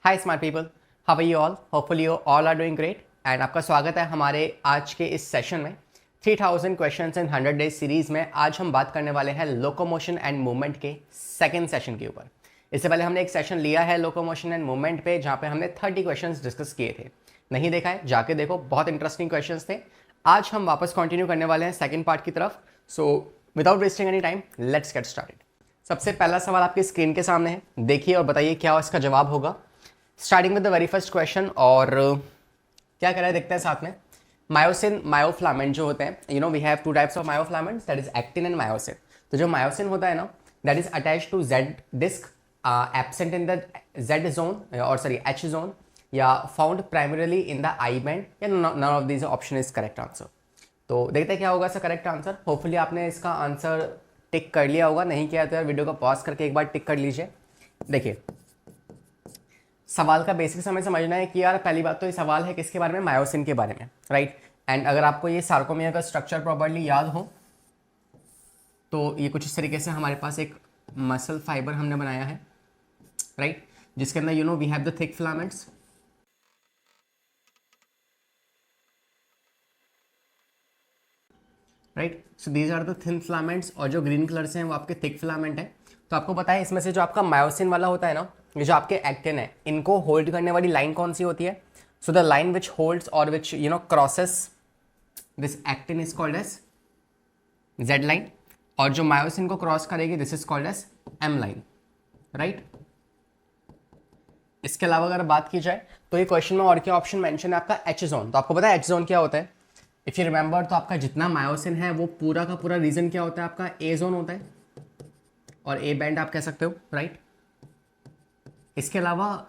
Hi smart people, how are you all? Hopefully you all are doing great and आपका स्वागत है हमारे आज के इस सेशन में 3000 क्वेश्चंस इन 100 डेज सीरीज में। आज हम बात करने वाले हैं लोकोमोशन एंड मूवमेंट के सेकंड सेशन के ऊपर। इससे पहले हमने एक सेशन लिया है लोकोमोशन एंड मूवमेंट पे, जहाँ पे हमने 30 क्वेश्चंस डिस्कस किए थे। नहीं देखा है जाके देखो, बहुत इंटरेस्टिंग क्वेश्चंस थे। आज हम वापस कंटिन्यू करने वाले हैं सेकंड पार्ट की तरफ। So without wasting any time let's get started. सबसे पहला सवाल आपकी स्क्रीन के सामने है, देखिए और बताइए क्या इसका जवाब होगा। Starting with the very first question, और क्या कह रहा है देखते हैं साथ में। मायोसिन मायोफ्लामेंट जो होते हैं, you know we have two types of myofilaments, that is actin and myosin. तो जो मायोसिन होता है ना, that is attach to Z disc, absent in the Z zone और सॉरी एच जोन, या found primarily in the I band, या none of this option is correct answer. तो देखते हैं क्या होगा इसका करेक्ट आंसर। होपफुली आपने इसका आंसर टिक कर लिया होगा, नहीं किया तो यार वीडियो को पॉज करके एक बार टिक कर लीजिए। देखिए सवाल का बेसिक हमें समझना है कि यार पहली बात तो ये सवाल है किसके बारे में, मायोसिन के बारे में, राइट। एंड अगर आपको ये सार्कोमिया का स्ट्रक्चर प्रॉपर्ली याद हो तो ये कुछ इस तरीके से हमारे पास एक मसल फाइबर हमने बनाया है, राइट, जिसके अंदर you know we have the thick filaments, right. So these are the thin filaments, और जो ग्रीन कलर से हैं वो आपके थिक फिलामेंट है। तो आपको पता है इसमें से जो आपका मायोसिन वाला होता है ना, ये जो आपके एक्टिन है, इनको होल्ड करने वाली लाइन कौन सी होती है? So the line which holds और which you know crosses this actin is called as Z line, और जो मायोसिन को क्रॉस करेगी this is called as M line, right. इसके अलावा अगर बात की जाए तो ये क्वेश्चन में और क्या ऑप्शन मेंशन है आपका, एच जोन। तो आपको पता है एच जोन क्या होता है? इफ यू रिमेंबर, तो आपका जितना मायोसिन है वो पूरा का पूरा रीजन क्या होता है आपका, ए जोन होता है, और ए बैंड आप कह सकते हो, राइट। इसके अलावा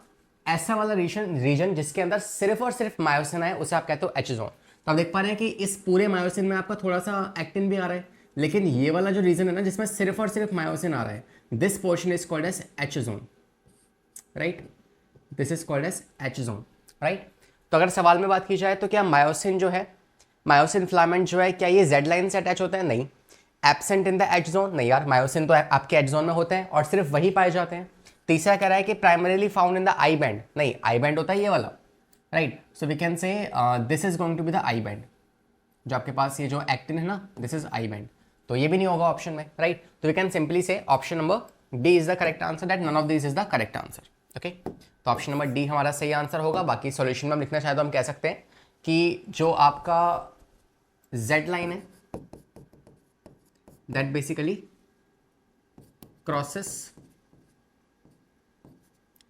ऐसा वाला रीजन जिसके अंदर सिर्फ और सिर्फ मायोसिन है उसे आप कहते हो एच जोन। तो आप देख पा रहे हैं कि इस पूरे मायोसिन में आपका थोड़ा सा एक्टिन भी आ रहा है, लेकिन ये वाला जो रीजन है ना जिसमें सिर्फ और सिर्फ मायोसिन आ रहा है, this portion is called as H zone, right. This is called as H zone, right. तो अगर सवाल में बात की जाए तो क्या मायोसिन जो है, मायोसिन फिलामेंट जो है, क्या ये जेड लाइन से अटैच होता है? नहीं। Absent in the H zone? नहीं यार, मायोसिन तो आपके एच जोन में होते हैं और सिर्फ वही पाए जाते हैं। तीसरा कह रहा है कि primarily found in the I band? नहीं, आई बैंड होता है ये वाला, right. So we can say this is going to be the I band. जो आपके पास ये जो एक्टिन है ना, दिस इज आई बैंड, तो ये भी नहीं होगा ऑप्शन में, राइट। तो we can simply say option number D is the correct answer, that none of this is the correct answer, okay. तो ऑप्शन नंबर डी हमारा सही आंसर होगा। बाकी सॉल्यूशन में हम लिखना चाहे तो हम कह सकते हैं कि जो आपका जेड लाइन है that basically crosses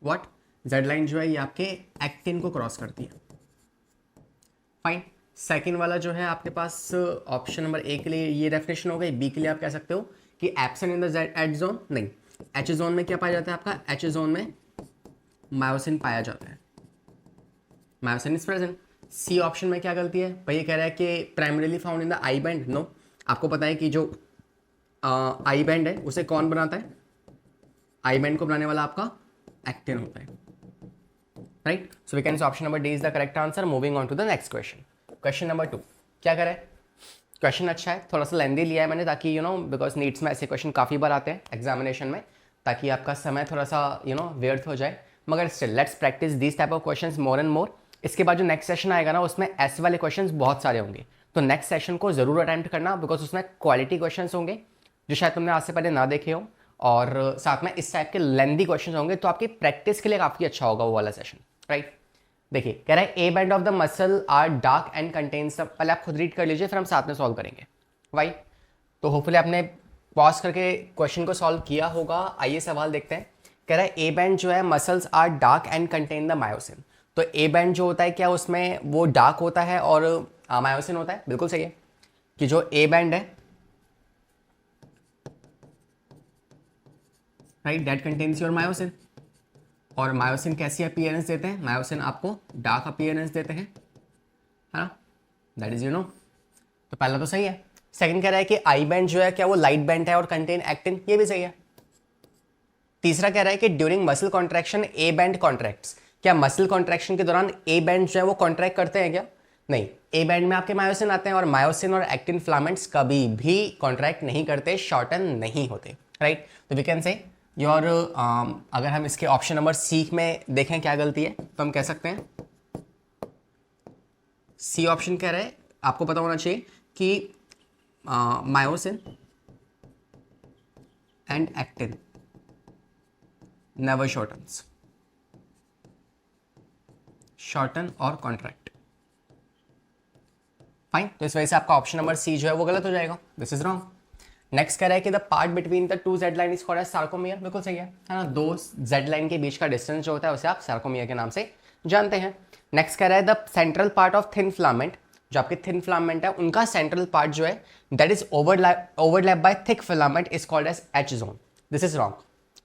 what, Z line जो है ये आपके एक्टिन को क्रॉस करती है, फाइन। सेकंड वाला जो है आपके पास ऑप्शन नंबर ए के लिए ये डेफिनेशन हो गई। बी के लिए आप कह सकते हो कि absent in the H zone? नहीं, एच जोन में क्या पाया जाता है आपका, एच जोन में मायोसिन पाया जाता है, myosin is present. C option में क्या गलती है भाई, ये कह रहा है कि primarily found in the I band. No, आपको पता है कि जो आई बैंड है उसे कौन बनाता है? आई बैंड को बनाने वाला आपका एक्टिन होता है, right. So we can say option number D is the correct answer. Moving on to the next question, question number 2। क्या करे, क्वेश्चन अच्छा है, थोड़ा सा लेंदी लिया है मैंने ताकि यू नो बिकॉज नीट्स में ऐसे क्वेश्चन काफ़ी बार आते हैं एग्जामिनेशन में, ताकि आपका समय थोड़ा सा यू नो व्यर्थ हो जाए। मगर still let's practice this type of questions more and more. इसके बाद जो नेक्स्ट सेशन आएगा ना, उसमें ऐसे वाले क्वेश्चंस बहुत सारे होंगे, तो नेक्स्ट सेशन को जरूर अटेम्प्ट करना, बिकॉज उसमें क्वालिटी क्वेश्चंस होंगे जो शायद तुमने आज से पहले ना देखे हो, और साथ में इस टाइप के लेंदी क्वेश्चंस होंगे, तो आपकी प्रैक्टिस के लिए काफ़ी अच्छा होगा वो वाला सेशन, राइट। देखिए कह रहा है A band of the muscle are dark and contains, पहले आप खुद रीड कर लीजिए फिर हम साथ में सॉल्व करेंगे, वाई। तो होपफुली आपने पॉज करके क्वेश्चन को सॉल्व किया होगा। आइए सवाल देखते हैं। कह रहा है ए बैंड जो है muscles are dark and contain the myosin. तो ए बैंड जो होता है क्या उसमें वो डार्क होता है और मायोसिन होता है? बिल्कुल सही है कि जो ए बैंड है, right, that contains your myosin. और मायोसिन कैसी अपीयरेंस देते हैं? मायोसिन आपको डार्क अपीयरेंस देते हैं, है ना, दैट इज यू नो। तो पहला तो सही है। सेकंड कह रहा है कि आई बैंड जो है क्या वो लाइट बैंड है और कंटेन एक्टिन, ये भी सही है। तीसरा कह रहा है कि during muscle contraction A band contracts, क्या मसल कॉन्ट्रैक्शन के दौरान ए बैंड जो है वो कॉन्ट्रैक्ट करते हैं क्या? नहीं, ए बैंड में आपके मायोसिन आते हैं और मायोसिन और एक्टिन फिलामेंट्स कभी भी कॉन्ट्रैक्ट नहीं करते, शॉर्टन नहीं होते, राइट। तो वी कैन से और अगर हम इसके ऑप्शन नंबर सी में देखें क्या गलती है तो हम कह सकते हैं सी ऑप्शन कह रहा है आपको पता होना चाहिए कि myosin and actin never shorten और कॉन्ट्रैक्ट। फाइन, तो इस वजह से आपका ऑप्शन नंबर सी जो है वो गलत हो जाएगा, दिस इज रॉन्ग। नेक्स्ट कह रहा है कि the part between the two Z line is called as sarcomere, बिल्कुल सही है ना, दो जेड लाइन के बीच का डिस्टेंस जो होता है उसे आप सार्कोमियर के नाम से जानते हैं। नेक्स्ट कह रहा है the central part of thin filament, जो आपके थिन फिलामेंट है उनका सेंट्रल पार्ट जो है that is overlap by thick filament is called as H zone, this is wrong,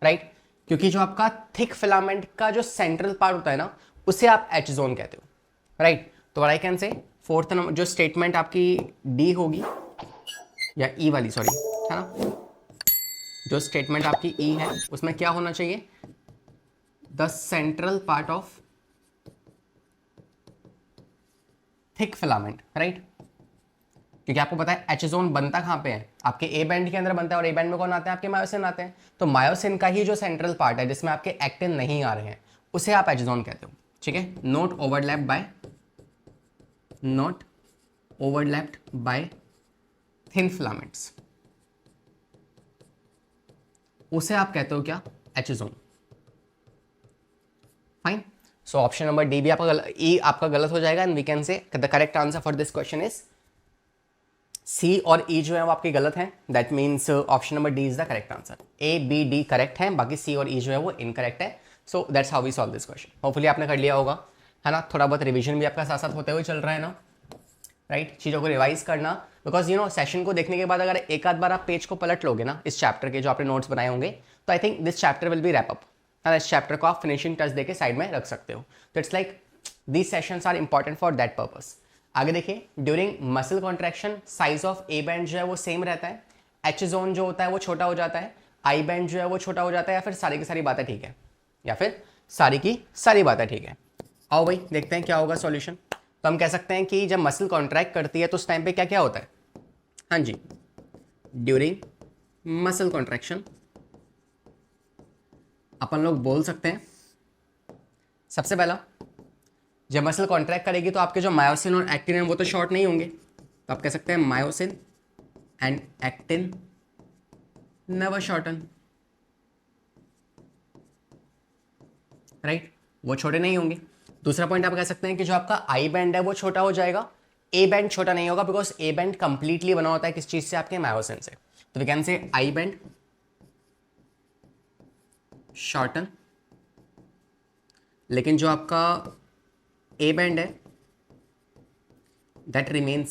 right, क्योंकि जो आपका थिक फिलामेंट का जो सेंट्रल पार्ट होता है ना उसे आप एच जोन कहते हो, राइट। तो I can say fourth number जो स्टेटमेंट आपकी डी होगी या ई वाली, सॉरी, है ना, जो स्टेटमेंट आपकी ई है उसमें क्या होना चाहिए, the central part of thick filament, right, क्योंकि आपको पता है एच जोन बनता कहाँ पे है, आपके ए बैंड के अंदर बनता है, और ए बैंड में कौन आते हैं, आपके मायोसिन आते हैं। तो मायोसिन का ही जो सेंट्रल पार्ट है जिसमें आपके एक्टिन नहीं आ रहे हैं उसे आप एच जोन कहते हो, ठीक है। Not overlapped by thin filaments, उसे आप कहते हो क्या, H zone. Fine, so option number D भी आपका गलत हो जाएगा, and we can say the correct answer for this question is C और ई जो है वो आपके गलत हैं, that means option number D is the correct answer. A B D correct है, बाकी सी और ई जो है वो इनकरेक्ट है। So that's how we solve this question. Hopefully आपने कर लिया होगा, है ना, थोड़ा बहुत रिवीजन भी आपका साथ साथ होते हुए चल रहा है ना, राइट, चीज़ों को रिवाइज करना, बिकॉज यू नो सेशन को देखने के बाद अगर एक आध बार आप पेज को पलट लोगे ना इस चैप्टर के जो आपने नोट्स बनाए होंगे, तो I think this chapter will be wrap up, है ना, इस चैप्टर को आप फिनिशिंग टच देके साइड में रख सकते हो। तो it's like these sessions are important for that purpose. आगे देखिए, during muscle contraction size of A band जो है वो सेम रहता है, एच जोन जो होता है वो छोटा हो जाता है, आई बैंड जो है वो छोटा हो जाता है, या फिर सारी की सारी बातें ठीक है, या फिर सारी की सारी बातें ठीक है। आओ भाई देखते हैं क्या होगा सॉल्यूशन। तो हम कह सकते हैं कि जब मसल कॉन्ट्रैक्ट करती है तो उस टाइम पे क्या क्या होता है, हाँ जी, ड्यूरिंग मसल कॉन्ट्रैक्शन अपन लोग बोल सकते हैं सबसे पहला, जब मसल कॉन्ट्रैक्ट करेगी तो आपके जो मायोसिन और एक्टिन है वो तो शॉर्ट नहीं होंगे, तो आप कह सकते हैं myosin and actin never shorten, right, वो छोटे नहीं होंगे। दूसरा पॉइंट आप कह सकते हैं कि जो आपका आई बैंड है वो छोटा हो जाएगा, ए बैंड छोटा नहीं होगा, बिकॉज ए बैंड कंप्लीटली बना होता है किस चीज से, आपके मायोसिन से। तो वी कैन से आई बैंड शॉर्टन, लेकिन जो आपका ए बैंड है दैट रिमेन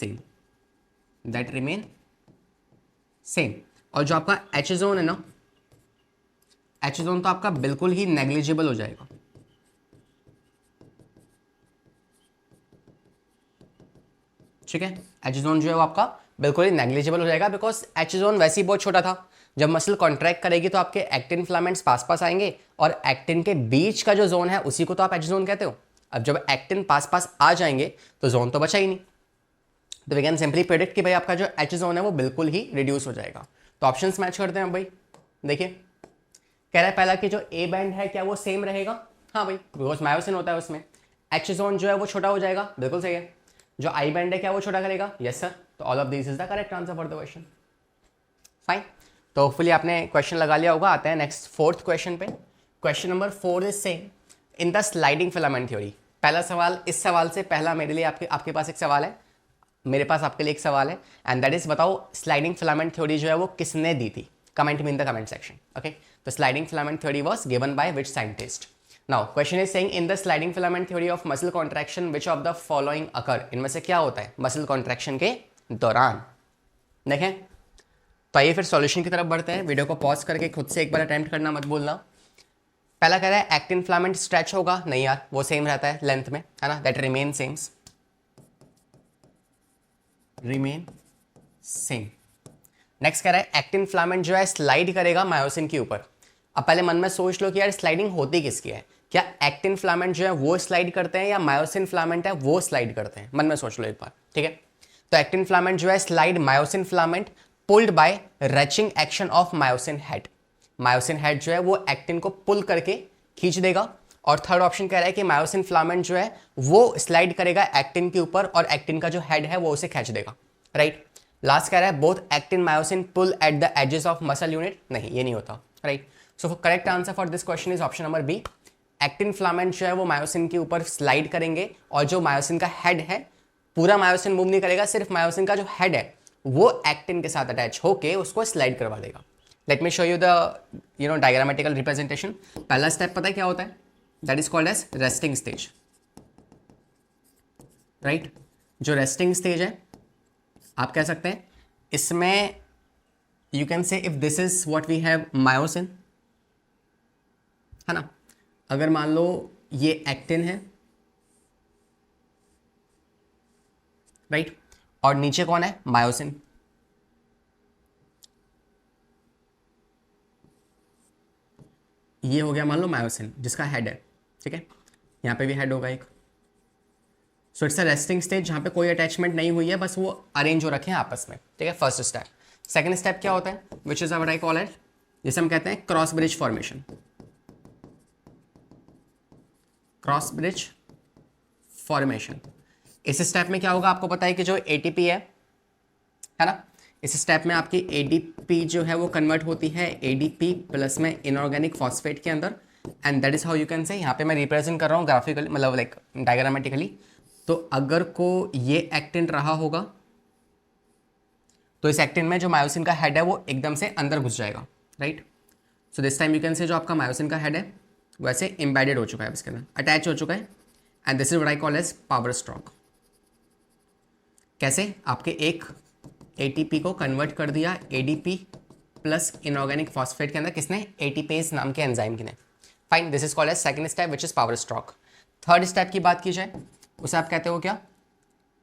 सेम, और जो आपका एच जोन है ना, एच जोन तो आपका बिल्कुल ही नेग्लिजिबल हो जाएगा, ठीक है। एच जोन जो है वो आपका बिल्कुल ही नेग्लिजिबल हो जाएगा, बिकॉज एच जोन वैसे ही बहुत छोटा था। जब मसल कॉन्ट्रैक्ट करेगी तो आपके एक्टिन फिलामेंट्स पास पास आएंगे, और एक्टिन के बीच का जो जोन है उसी को तो आप एच जोन कहते हो। अब जब एक्टिन पास पास आ जाएंगे तो जोन तो बचा ही नहीं, तो वी कैन सिंपली प्रेडिक्ट कि भाई आपका जो एच जोन है वो बिल्कुल ही रिड्यूस हो जाएगा। तो ऑप्शंस मैच करते हैं भाई। देखिए, कह रहा है पहला कि जो ए बैंड है क्या वो सेम रहेगा, हाँ भाई, बिकॉज मायोसिन होता है उसमें। एच जोन जो है वो छोटा हो जाएगा, बिल्कुल सही है। जो आई बैंड है क्या वो छोटा करेगा, यस सर। तो all of this is the correct answer for the question. Fine, तो होपफुली आपने क्वेश्चन लगा लिया होगा। आते हैं नेक्स्ट फोर्थ क्वेश्चन पे। Question number 4 is same in the sliding filament theory. पहला सवाल, इस सवाल से पहला मेरे लिए आपके पास एक सवाल है, मेरे पास आपके लिए एक सवाल है, एंड दैट इज बताओ स्लाइडिंग फिलामेंट थ्योरी जो है वो किसने दी थी। Comment me in the comment section, okay. तो sliding filament theory was given by which scientist. Now question is saying in the sliding filament theory of muscle contraction which of the following occur. इनमें से क्या होता है muscle contraction के दौरान। देखें, तो आइए फिर सॉल्यूशन की तरफ बढ़ते हैं। वीडियो को पॉज करके खुद से एक बार अटेम्प्ट करना मत भूलना। पहला कह रहा है एक्टिन फिलामेंट स्ट्रेच होगा, नहीं यार वो सेम रहता है लेंथ में, है ना, दैट रिमेन सेम। नेक्स्ट कह रहा है एक्टिन फिलामेंट जो है स्लाइड करेगा मायोसिन के ऊपर। अब पहले मन में सोच लो कि यार स्लाइडिंग होती किसकी है, क्या एक्टिन फिलामेंट जो है वो स्लाइड करते हैं या मायोसिन फिलामेंट है वो स्लाइड करते हैं। मन में सोच लो एक बार, ठीक है। तो एक्टिन फिलामेंट जो है slide myosin filament pulled by ratcheting action of myosin head. Myosin head जो है वो एक्टिन को पुल करके खींच देगा, और थर्ड ऑप्शन कह रहा है कि मायोसिन फिलामेंट जो है वो स्लाइड करेगा एक्टिन के ऊपर और एक्टिन का जो हेड है वो उसे खींच देगा, राइट। लास्ट कह रहा है both actin myosin pull at the edges of muscle unit, नहीं ये नहीं होता, right. So correct answer for this question is option number B. Actin filament जो है वो मायोसिन के ऊपर स्लाइड करेंगे और जो मायोसिन का हेड है, पूरा मायोसिन मूव नहीं करेगा, सिर्फ मायोसिन का जो हेड है वो एक्टिन के साथ अटैच होके उसको स्लाइड करवा देगा। Let me show you the diagrammatical representation. पहला स्टेप पता है क्या होता है, that is called as resting stage, right. जो रेस्टिंग स्टेज है आप कह सकते हैं इसमें you can say if this is what we have myosin, है ना। अगर मान लो ये एक्टिन है, राइट, और नीचे कौन है, मायोसिन। ये हो गया मान लो मायोसिन जिसका हेड है, ठीक है, यहाँ पे भी हेड होगा एक। सो इट्स अ रेस्टिंग स्टेज जहाँ पे कोई अटैचमेंट नहीं हुई है, बस वो अरेंज हो रखे हैं आपस में, ठीक है, फर्स्ट स्टेप। सेकंड स्टेप क्या होता है, which is what I call it, जिसे हम कहते हैं cross bridge formation. Cross bridge formation, इस स्टेप में क्या होगा आपको पता है कि जो एटीपी है ना, इस स्टेप में आपकी एडीपी जो है वो कन्वर्ट होती है एडीपी प्लस में इनऑर्गेनिक फॉस्फेट के अंदर, and that is how you can से, यहाँ पे मैं रिप्रेजेंट कर रहा हूँ ग्राफिकली, मतलब लाइक डायग्रामेटिकली। तो अगर को ये एक्टिन रहा होगा तो इस एक्टिन में जो मायोसिन का हेड है वो एकदम से अंदर घुस जाएगा, right. So this time you can से जो आपका मायोसिन का हेड है वैसे एम्बेडेड हो चुका है, इसके अंदर अटैच हो चुका है, and this is what I call as power stroke. कैसे, आपके एक एटीपी को कन्वर्ट कर दिया एडीपी प्लस इनऑर्गेनिक फॉस्फेट के अंदर, किसने, एटीपेज नाम के एंजाइम की ने। Fine, this is called as second step which is power stroke. Third step की बात की जाए उसे आप कहते हो क्या,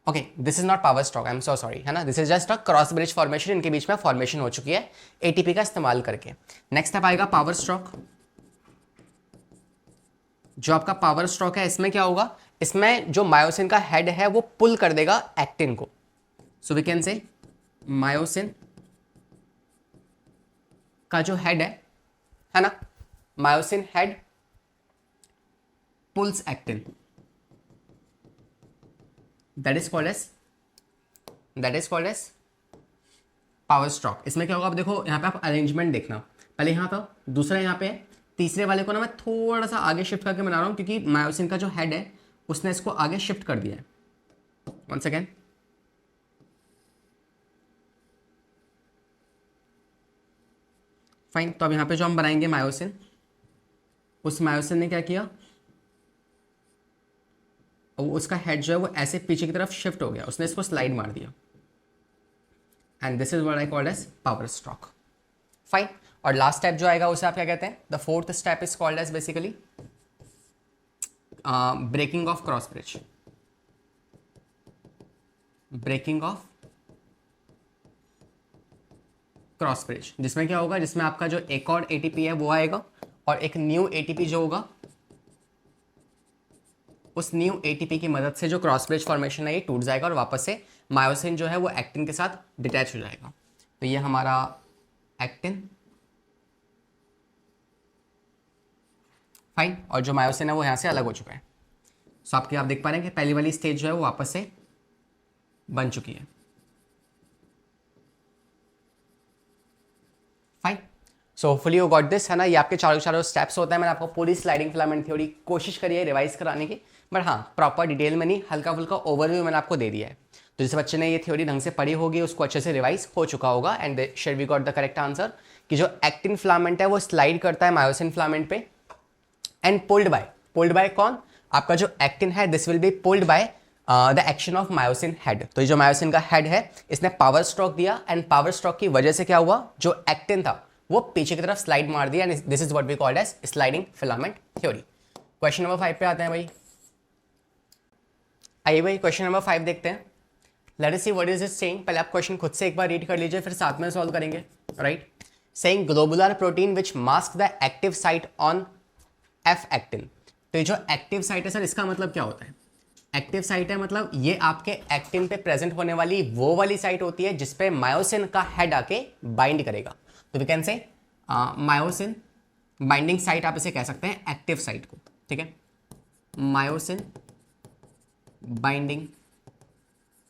okay, this is not power stroke, I am so sorry, है ना, this is just a cross bridge formation, इनके बीच में फॉर्मेशन हो चुकी है एटीपी का इस्तेमाल करके। नेक्स्ट स्टेप आएगा पावर स्ट्रोक। जो आपका पावर स्ट्रोक है इसमें क्या होगा, इसमें जो मायोसिन का हेड है वो पुल कर देगा एक्टिन को। So we can say myosin का जो हेड है ना, myosin head pulls actin, that is called as power stroke. इसमें क्या होगा, आप देखो यहाँ पे आप अरेंजमेंट देखना, पहले यहाँ था, दूसरा यहाँ पे है, तीसरे वाले को ना मैं थोड़ा सा आगे शिफ्ट करके बना रहा हूँ क्योंकि मायोसिन का जो हेड है उसने इसको आगे शिफ्ट कर दिया है। वंस अगेन, फाइन, तो अब यहाँ पे जो हम बनाएंगे मायोसिन, उस मायोसिन ने क्या किया, उसका हेड जो है वो ऐसे पीछे की तरफ शिफ्ट हो गया, उसने इसको स्लाइड मार दिया, and this is what I called as power stroke. Fine, और लास्ट स्टेप जो आएगा उसे आप क्या कहते हैं, the fourth step is called as basically breaking of cross bridge. Breaking of cross bridge, जिसमें क्या होगा, जिसमें आपका जो एक और एटीपी है वो आएगा और एक न्यू एटीपी जो होगा, उस न्यू एटीपी की मदद से जो क्रॉस ब्रिज फॉर्मेशन है ये टूट जाएगा और वापस से मायोसिन जो है वो एक्टिन के साथ डिटैच हो जाएगा। तो ये हमारा एक्टिन, फाइन, और जो मायोसिन है वो यहाँ से अलग हो चुका है। सो आप देख पा रहे हैं कि पहली वाली स्टेज जो है वो वापस से बन चुकी है। Fine, so hopefully you got this, है ना। ये आपके चारों स्टेप्स होते हैं। मैंने आपको पूरी स्लाइडिंग फिलामेंट थ्योरी कोशिश करी है रिवाइज कराने की, बट हाँ प्रॉपर डिटेल में नहीं, हल्का फुल्का ओवरव्यू मैंने आपको दे दिया है। तो जिस बच्चे ने ये थ्योरी ढंग से पढ़ी होगी उसको अच्छे से रिवाइज हो चुका होगा, and share we got the correct answer कि जो एक्टिन फिलामेंट है वो स्लाइड करता है मायोसिन फिलामेंट पे, एंड पुल्ड बाय कौन, आपका जो एक्टिन है, this will be pulled by the action of myosin head. तो ये जो मायोसिन का हेड है इसने पावर स्ट्रोक दिया, एंड पावर स्ट्रोक की वजह से क्या हुआ, जो एक्टिन था वो पीछे की तरफ स्लाइड मार दिया, and this is what we called as sliding filament theory. Question number 5 पे आते हैं भाई। आइए भाई क्वेश्चन नंबर 5 देखते हैं। Let us see what is it saying. पहले आप क्वेश्चन खुद से एक बार रीड कर लीजिए, फिर साथ में सॉल्व करेंगे, right. Saying globular protein which mask the active site on F actin. तो ये जो एक्टिव साइट है सर, इसका मतलब क्या होता है, एक्टिव साइट है मतलब ये आपके एक्टिन पे प्रेजेंट होने वाली वो वाली साइट होती है जिसपे मायोसिन का हेड आके बाइंड करेगा। तो we can say myosin binding site आप इसे कह सकते हैं एक्टिव साइट को, ठीक है, मायोसिन बाइंडिंग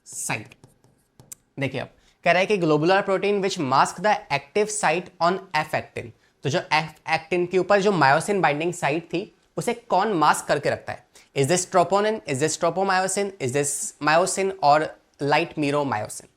साइट। देखिए अब कह रहा है कि globular protein which mask the active site on F actin, तो जो एफ एक्टिन के ऊपर जो मायोसिन बाइंडिंग साइट थी उसे कौन मास्क करके रखता है? Is this troponin, is this tropomyosin, is this myosin और लाइट मीरोमायोसिन?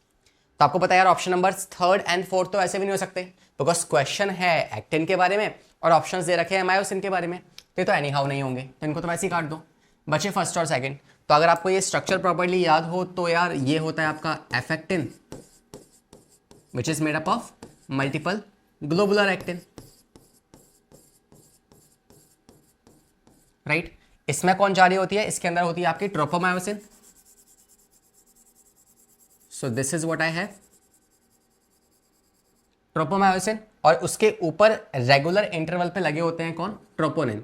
तो आपको पता है यार option number 3rd and 4th तो ऐसे भी नहीं हो सकते, बिकॉज क्वेश्चन है एक्टिन के बारे में और ऑप्शंस दे रखे हैं मायोसिन के बारे में, तो ये तो एनी हाउ नहीं होंगे, तो इनको तो वैसे ही काट दो, बचे फर्स्ट और सेकंड। तो अगर आपको ये स्ट्रक्चर प्रॉपर्ली याद हो तो यार ये होता है आपका F actin which is made up of multiple globular actin, right. इसमें कौन जा रही होती है? इसके अंदर होती है आपकी tropomyosin. So this is what I have, tropomyosin, और उसके ऊपर रेगुलर इंटरवल पे लगे होते हैं कौन? Troponin,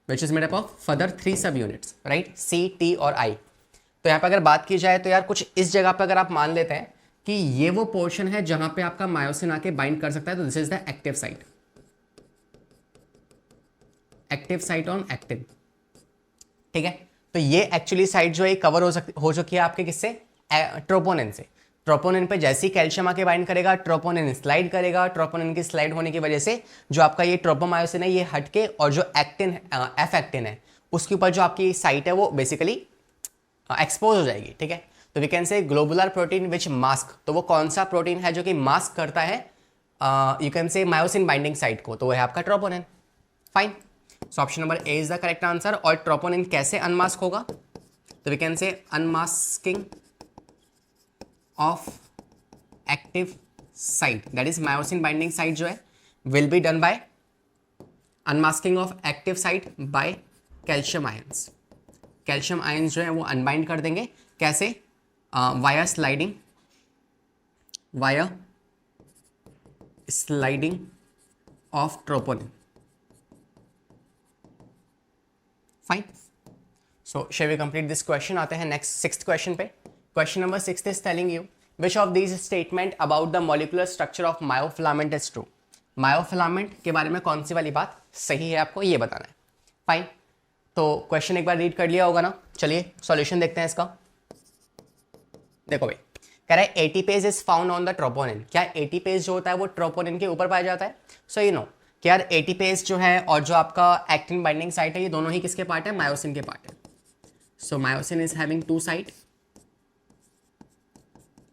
which is made up of further 3 सब यूनिट्स, राइट, सी, टी और आई। तो यहां पे अगर बात की जाए तो यार कुछ इस जगह पे अगर आप मान लेते हैं कि ये वो पोर्शन है जहां पे आपका मायोसिन आके बाइंड कर सकता है, तो this is the active site, active site on actin, ठीक है। तो ये एक्चुअली साइट जो है कवर हो चुकी है आपके किससे? ट्रोपोनिन से। ट्रोपोनिन पे जैसे ही कैल्शियम आके बाइंड करेगा, ट्रोपोनिन स्लाइड करेगा, ट्रोपोनिन की स्लाइड होने की वजह से जो आपका ये ट्रोपोमायोसिन है ये हटके, और जो एक्टिन एफ एक्टिन है उसके ऊपर जो आपकी साइट है वो बेसिकली एक्सपोज हो जाएगी, ठीक है। तो we can say globular protein which mask, तो वो कौन सा प्रोटीन है जो कि मास्क करता है you can say myosin binding site को? तो वो है आपका troponin, fine. So option number A is the correct answer. और ट्रोपोनिन कैसे अनमास्क होगा? तो we can say unmasking of active site, that is myosin binding site जो है will be done by unmasking of active site by calcium ions. Calcium ions जो है वो unbind कर देंगे, कैसे? Via sliding, via sliding of troponin, fine. So shall we complete this question. आते हैं नेक्स्ट 6th क्वेश्चन पे। Question number 6 is telling you which of these statement about the molecular structure of myofilament is true. Myofilament के बारे में कौन सी वाली बात सही है आपको ये बताना है, फाइन। तो क्वेश्चन एक बार रीड कर लिया होगा ना, चलिए सॉल्यूशन देखते हैं इसका। देखो भाई कह रहा है ATPase is found on the troponin. क्या एटीपेज जो होता है वो ट्रोपोनिन के ऊपर पाया जाता है? सो यू नो कि यार एटीपेज जो है और जो आपका एक्टिन बाइंडिंग साइट है ये दोनों ही किसके पार्ट है? मायोसिन के पार्ट है। So myosin is having 2 site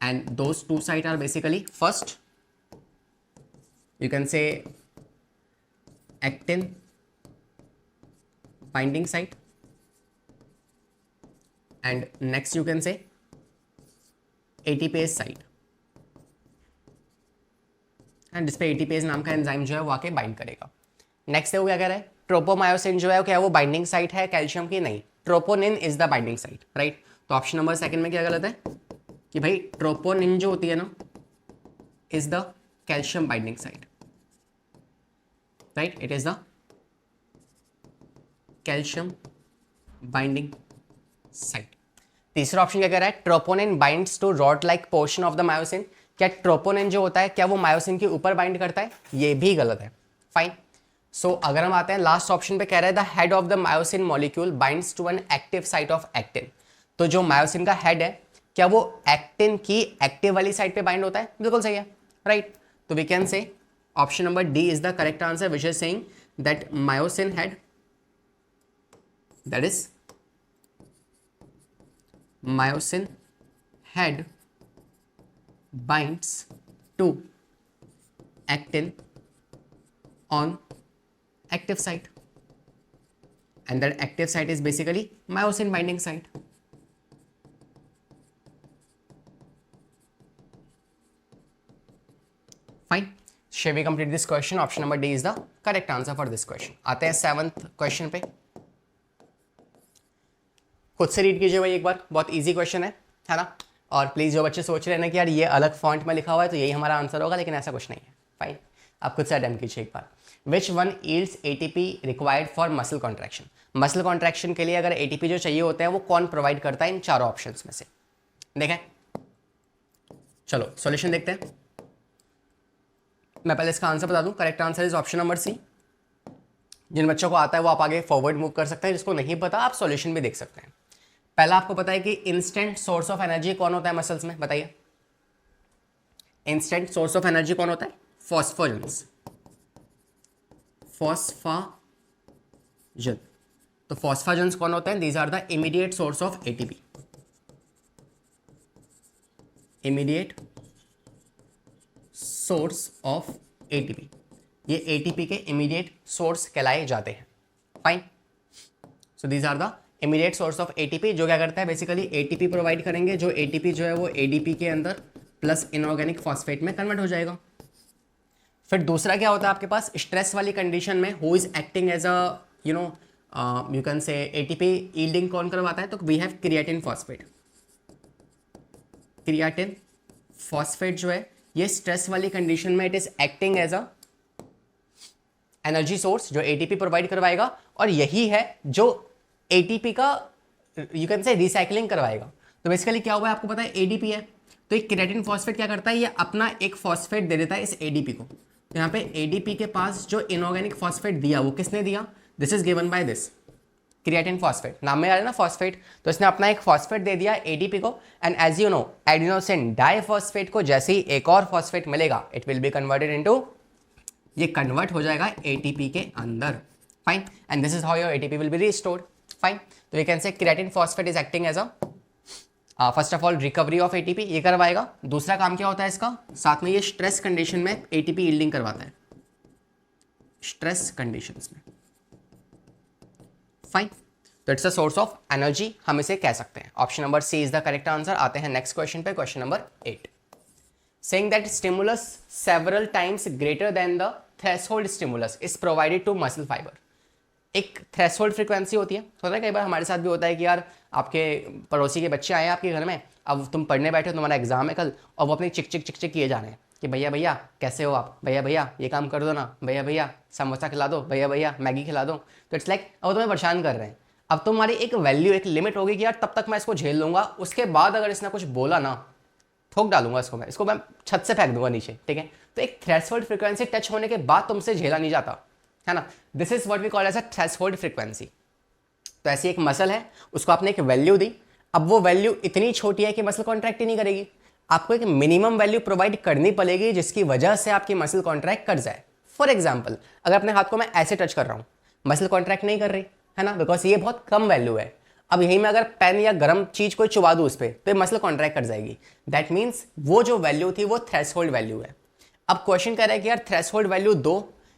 and those 2 sites are basically first you can say actin binding site and next you can say ATPase site and जिस पे ATPase नाम का एंजाइम जो है वो आके बाइंड करेगा। नेक्स्ट है वो क्या कह रहा है? ट्रोपोमायोसिन जो है क्या वो बाइंडिंग साइट है कैल्शियम की? नहीं, troponin is the binding site, right. तो ऑप्शन नंबर 2 में क्या गलत है कि भाई ट्रोपोनिन जो होती है ना is the calcium binding site, right, it is the calcium binding site. तीसरा ऑप्शन क्या कह रहा है? Troponin binds to rod like portion of the myosin. क्या ट्रोपोनिन जो होता है क्या वो मायोसिन के ऊपर बाइंड करता है? ये भी गलत है, फाइन। सो अगर हम आते हैं लास्ट ऑप्शन पे, कह रहा है the head of the myosin molecule binds to an active site of actin. तो जो मायोसिन का हेड है क्या वो एक्टिन की एक्टिव वाली साइड पे बाइंड होता है? बिल्कुल सही है, राइट। तो we can say option number D is the correct answer which is saying that myosin head, that is myosin head binds to actin on active site and that active site is basically myosin binding site. Fine. Shall we complete this question? Option number D is the correct answer for this question. आते हैं 7th question पे। खुद से read कीजिए भाई एक बार, बहुत easy question है ना। और प्लीज़ जो बच्चे सोच रहे हैं ना कि यार ये अलग फॉन्ट में लिखा हुआ है तो यही हमारा आंसर होगा, लेकिन ऐसा कुछ नहीं है, फाइन। आप खुद से अटेम्प्ट कीजिए एक बार। Which one yields ATP required for muscle contraction. Muscle contraction के लिए अगर एटीपी जो चाहिए होता है वो कौन प्रोवाइड करता है इन चारों ऑप्शंस में से? देखें, चलो सॉल्यूशन देखते हैं। मैं पहले इसका आंसर बता दूं, correct answer is option number C. जिन बच्चों को आता है वो आप आगे फॉरवर्ड मूव कर सकते हैं, जिसको नहीं पता आप सॉल्यूशन भी देख सकते हैं। पहला आपको पता है कि इंस्टेंट सोर्स ऑफ एनर्जी कौन होता है मसल्स में, बताइए। इंस्टेंट सोर्स ऑफ एनर्जी कौन होता है? फॉस्फोजेंस, फॉस्फाजन। तो फॉस्फाजेंस कौन होते हैं? These are the immediate source of ATP, immediate source of ATP. ये एटीपी के इमीडिएट सोर्स कहलाए जाते हैं। Fine, so these are the immediate source of ATP, जो क्या करता है बेसिकली एटीपी प्रोवाइड करेंगे, जो एटीपी जो है वो एडीपी के अंदर प्लस इनऑर्गेनिक फॉस्फेट में कन्वर्ट हो जाएगा। फिर दूसरा क्या होता है आपके पास, स्ट्रेस वाली कंडीशन में who is acting as a you can say ATP yielding कौन करवाता है? तो we have creatine phosphate. Creatine phosphate जो है ये स्ट्रेस वाली कंडीशन में it is acting as a energy source जो एटीपी प्रोवाइड करवाएगा, और यही है जो एटीपी का यू कैन से रिसाइकलिंग करवाएगा। तो बेसिकली क्या हुआ है आपको पता है, एडीपी है, तो एक क्रिएटिन फॉस्फेट क्या करता है, ये अपना एक फॉस्फेट दे देता है इस एडीपी को। तो यहाँ पे एडीपी के पास जो इनऑर्गेनिक फॉस्फेट दिया वो किसने दिया? This is given by this creatine phosphate, नाम में आ रहा है ना फॉस्फेट, तो इसने अपना एक फॉस्फेट दे दिया एडीपी को। And as you know adenosine diphosphate को जैसे ही एक और फॉस्फेट मिलेगा it will be converted into, ये कन्वर्ट हो जाएगा एटीपी के अंदर। Fine, and this is how your ATP will be restored. Fine, तो we can say creatine phosphate is acting as a first of all recovery of ATP, ये करवाएगा। दूसरा काम क्या होता है इसका, साथ में ये स्ट्रेस कंडीशन में एटीपी यील्डिंग करवाता है, स्ट्रेस कंडीशंस में। फाइन, तो it's a source of energy, हम इसे कह सकते हैं। Option number C is the correct answer. आते हैं नेक्स्ट क्वेश्चन पे, question number 8। Saying that stimulus several times greater than the threshold stimulus is provided to muscle fibre. एक threshold frequency होती है, होता है कई बार हमारे साथ भी होता है कि यार आपके पड़ोसी के बच्चे आए आपके घर में, अब तुम पढ़ने बैठे हो, तुम्हारा एग्जाम है कल, और वो अपनी चिक चिक चिक चिक किए जा रहे हैं कि भैया भैया कैसे हो आप, भैया भैया ये काम कर दो ना, भैया भैया समोसा खिला दो, भैया भैया मैगी खिला दो। तो इट्स लाइक अब तुम्हें परेशान कर रहे हैं। अब तुम्हारी एक वैल्यू, एक लिमिट होगी कि यार तब तक मैं इसको झेल लूँगा, उसके बाद अगर इसने कुछ बोला ना ठोक डालूंगा इसको मैं छत से फेंक दूंगा नीचे, ठीक है। तो एक थ्रेशोल्ड फ्रीक्वेंसी टच होने के बाद तुमसे झेला नहीं जाता है ना, this is what we call as a threshold frequency. तो ऐसी एक मसल है, उसको आपने एक वैल्यू दी, अब वो वैल्यू इतनी छोटी है कि मसल कॉन्ट्रैक्ट ही नहीं करेगी, आपको एक मिनिमम वैल्यू प्रोवाइड करनी पड़ेगी जिसकी वजह से आपकी मसल कॉन्ट्रैक्ट कर जाए। फॉर एग्जाम्पल, अगर अपने हाथ को मैं ऐसे टच कर रहा हूँ, मसल कॉन्ट्रैक्ट नहीं कर रही है ना, बिकॉज ये बहुत कम वैल्यू है। अब यहीं में अगर पेन या गर्म चीज कोई चुबा दूं उस पर, तो मसल कॉन्ट्रैक्ट कर जाएगी। दैट मीन्स वो जो वैल्यू थी वो थ्रेशोल्ड वैल्यू है। अब क्वेश्चन कह रहा है कि यार थ्रेशोल्ड वैल्यू दो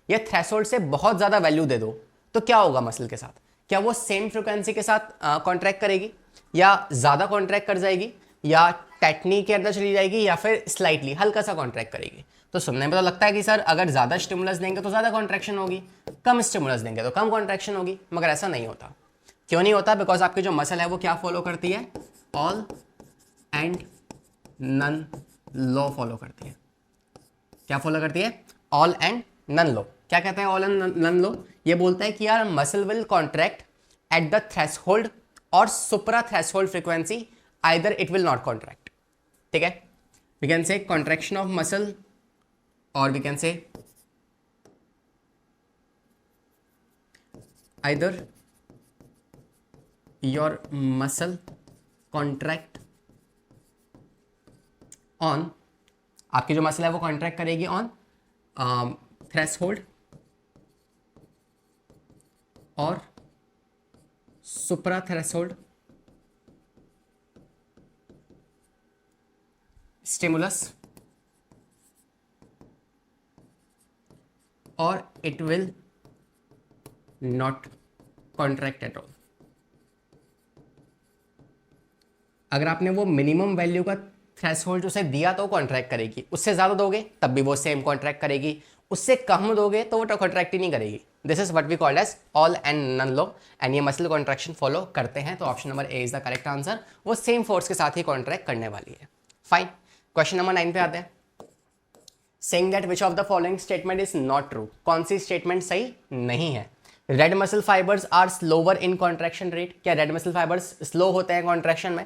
या थ्रेशोल्ड से बहुत ज़्यादा वैल्यू दे दो, तो क्या होगा मसल के साथ? क्या वो सेम फ्रिक्वेंसी के साथ कॉन्ट्रैक्ट करेगी, या ज़्यादा कॉन्ट्रैक्ट कर जाएगी, या टेटनी के अंदर चली जाएगी, या फिर स्लाइटली हल्का सा कॉन्ट्रैक्ट करेगी? तो सुनने में तो लगता है कि सर अगर ज़्यादा स्टिमुलस देंगे तो ज़्यादा कॉन्ट्रैक्शन होगी, कम स्टिमुलस देंगे तो कम कॉन्ट्रैक्शन होगी, मगर ऐसा नहीं होता। क्यों नहीं होता? बिकॉज आपकी जो मसल है वो क्या फॉलो करती है? All and none law follow करती है। क्या फॉलो करती है? All and none law. क्या कहते हैं ऑल एंड नन लॉ? ये बोलता है कि यार muscle will contract at the threshold और supra threshold frequency, either it will not contract. ठीक है, we can say contraction of muscle, और we can say either your muscle contract on, आपकी जो मसल है वो कॉन्ट्रैक्ट करेगी ऑन थ्रेशोल्ड और सुपरा थ्रेशोल्ड स्टिमुलस, और it will not contract at all. अगर आपने वो मिनिमम वैल्यू का थ्रेशोल्ड उसे दिया तो कॉन्ट्रैक्ट करेगी, उससे ज़्यादा दोगे तब भी वो सेम कॉन्ट्रैक्ट करेगी, उससे कम दोगे तो वो कॉन्ट्रैक्ट ही नहीं करेगी। This is what we called as all and none law, and ये मसल कॉन्ट्रैक्शन फॉलो करते हैं। तो option number A is the correct answer, वो सेम फोर्स के साथ ही कॉन्ट्रैक्ट करने वाली है। फाइन, क्वेश्चन नंबर 9 पे आते हैं। Saying that which of the following statement is not true, कौन सी स्टेटमेंट सही नहीं है? Red muscle fibres are slower in contraction rate, क्या रेड मसल फाइबर्स स्लो होते हैं कॉन्ट्रैक्शन में?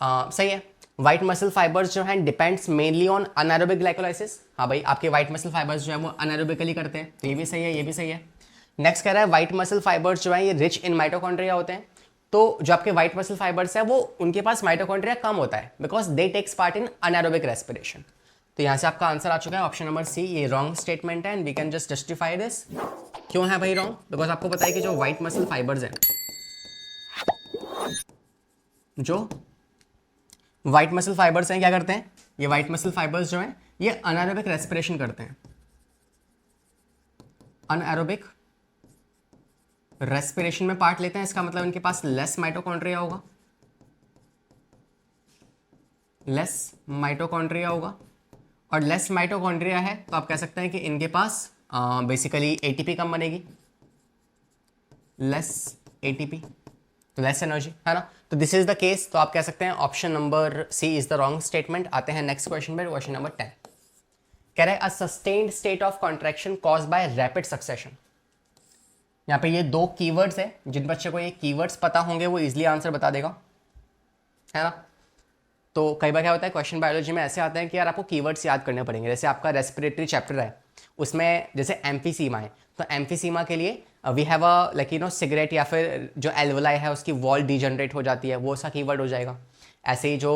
सही है। व्हाइट मसल फाइबर्स जो हैं depends mainly on anaerobic glycolysis. हाँ भाई, आपके व्हाइट मसल फाइबर्स जो है वो अनारोबिकली करते हैं, तो ये भी सही है, ये भी सही है। नेक्स्ट कह रहा है व्हाइट मसल फाइबर्स जो है ये रिच इन माइटोकॉन्ड्रिया होते हैं। तो जो आपके व्हाइट मसल फाइबर्स है वो उनके पास माइटोकॉन्ड्रिया कम होता है because they takes part in anaerobic respiration. तो यहाँ से आपका आंसर आ चुका है ऑप्शन नंबर सी, ये रॉन्ग स्टेटमेंट है and we can just justify this. क्यों है भाई रॉन्ग? बिकॉज आपको पता है कि जो व्हाइट मसल फाइबर्स हैं, जो व्हाइट मसल फाइबर्स हैं क्या करते हैं, ये व्हाइट मसल फाइबर्स जो हैं ये अनारोबिक रेस्पिरेशन करते हैं। अनएरोबिक रेस्पिरेशन में पार्ट लेते हैं, इसका मतलब इनके पास लेस माइटोकॉन्ड्रिया होगा, लेस माइटोकॉन्ड्रिया होगा। और लेस माइटोकॉन्ड्रिया है तो आप कह सकते हैं कि इनके पास बेसिकली एटीपी कम बनेगी, लेस एटीपी, तो लेस एनर्जी, है ना। तो दिस इज द केस, तो आप कह सकते हैं option number C is the wrong statement. आते हैं नेक्स्ट क्वेश्चन पर, क्वेश्चन नंबर 10। कह रहे हैं a sustained state of contraction caused by rapid succession. यहाँ पे ये दो कीवर्ड्स है, जिन बच्चे को ये कीवर्ड्स पता होंगे वो इजीली आंसर बता देगा, है ना। तो कई बार क्या होता है क्वेश्चन बायोलॉजी में ऐसे आते हैं कि यार आपको कीवर्ड्स याद करने पड़ेंगे। जैसे आपका रेस्पिरेटरी चैप्टर है, उसमें जैसे एम्फीसीमा है, तो एम्फीसीमा के लिए we have a like you know cigarette, या फिर जो एल्वोलाई है उसकी वॉल डिजनरेट हो जाती है, वो सा कीवर्ड हो जाएगा। ऐसे ही जो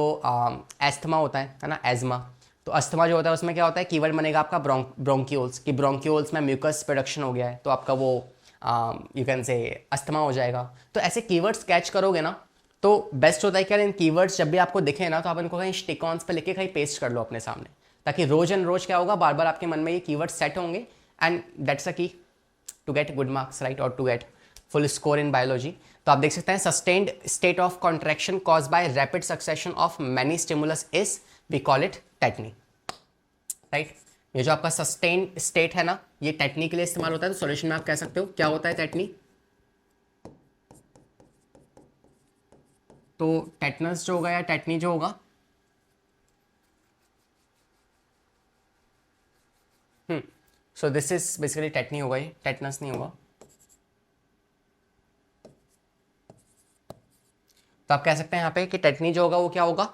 एस्थमा होता है ना, एजमा, तो अस्थमा जो होता है उसमें क्या होता है कीवर्ड बनेगा आपका ब्रोंकियोल्स, कि ब्रोंकियोल्स में म्यूकस प्रोडक्शन हो गया है, तो आपका वो यू कैन से अस्थमा हो जाएगा। तो ऐसे कीवर्ड्स कैच करोगे ना तो बेस्ट होता है कि यार इन कीवर्ड्स जब भी आपको दिखे ना तो आप इनको कहीं स्टिकॉन्स पे लिख के कहीं पेस्ट कर लो अपने सामने, ताकि रोज एंड रोज क्या होगा, बार बार आपके मन में ये कीवर्ड्स सेट होंगे and that's a key to get good marks, right, और to get full score in biology. तो आप देख सकते हैं sustained state of contraction cause by rapid succession of many stimulus is we call it tetany, right. ये जो आपका sustained state है ना, ये टेटनी के लिए इस्तेमाल होता है। तो सॉल्यूशन में आप कह सकते हो क्या होता है टेटनी, तो टेटनस जो होगा या टेटनी जो होगा, सो दिस इज बेसिकली टेटनी होगा, ये टेटनस नहीं होगा। तो आप कह सकते हैं यहाँ पे कि टेटनी जो होगा वो क्या होगा,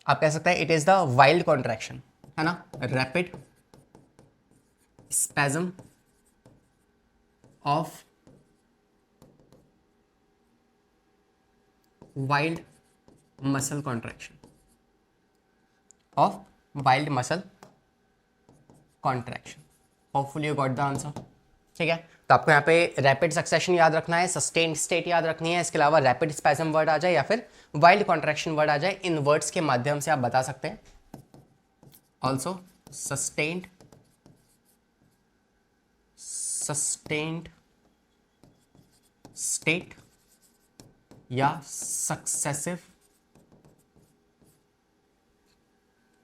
आप कह सकते हैं it is the wild contraction, है ना, rapid spasm of wild muscle contraction, of wild muscle contraction. Hopefully you got the answer, ठीक है। तो आपको यहाँ पे रैपिड सक्सेशन याद रखना है, सस्टेन्ड स्टेट याद रखनी है, इसके अलावा रैपिड स्पैज्म वर्ड आ जाए या फिर वाइल्ड कॉन्ट्रैक्शन वर्ड आ जाए, इन वर्ड्स के माध्यम से आप बता सकते हैं। ऑल्सो सस्टेन्ड स्टेट या successive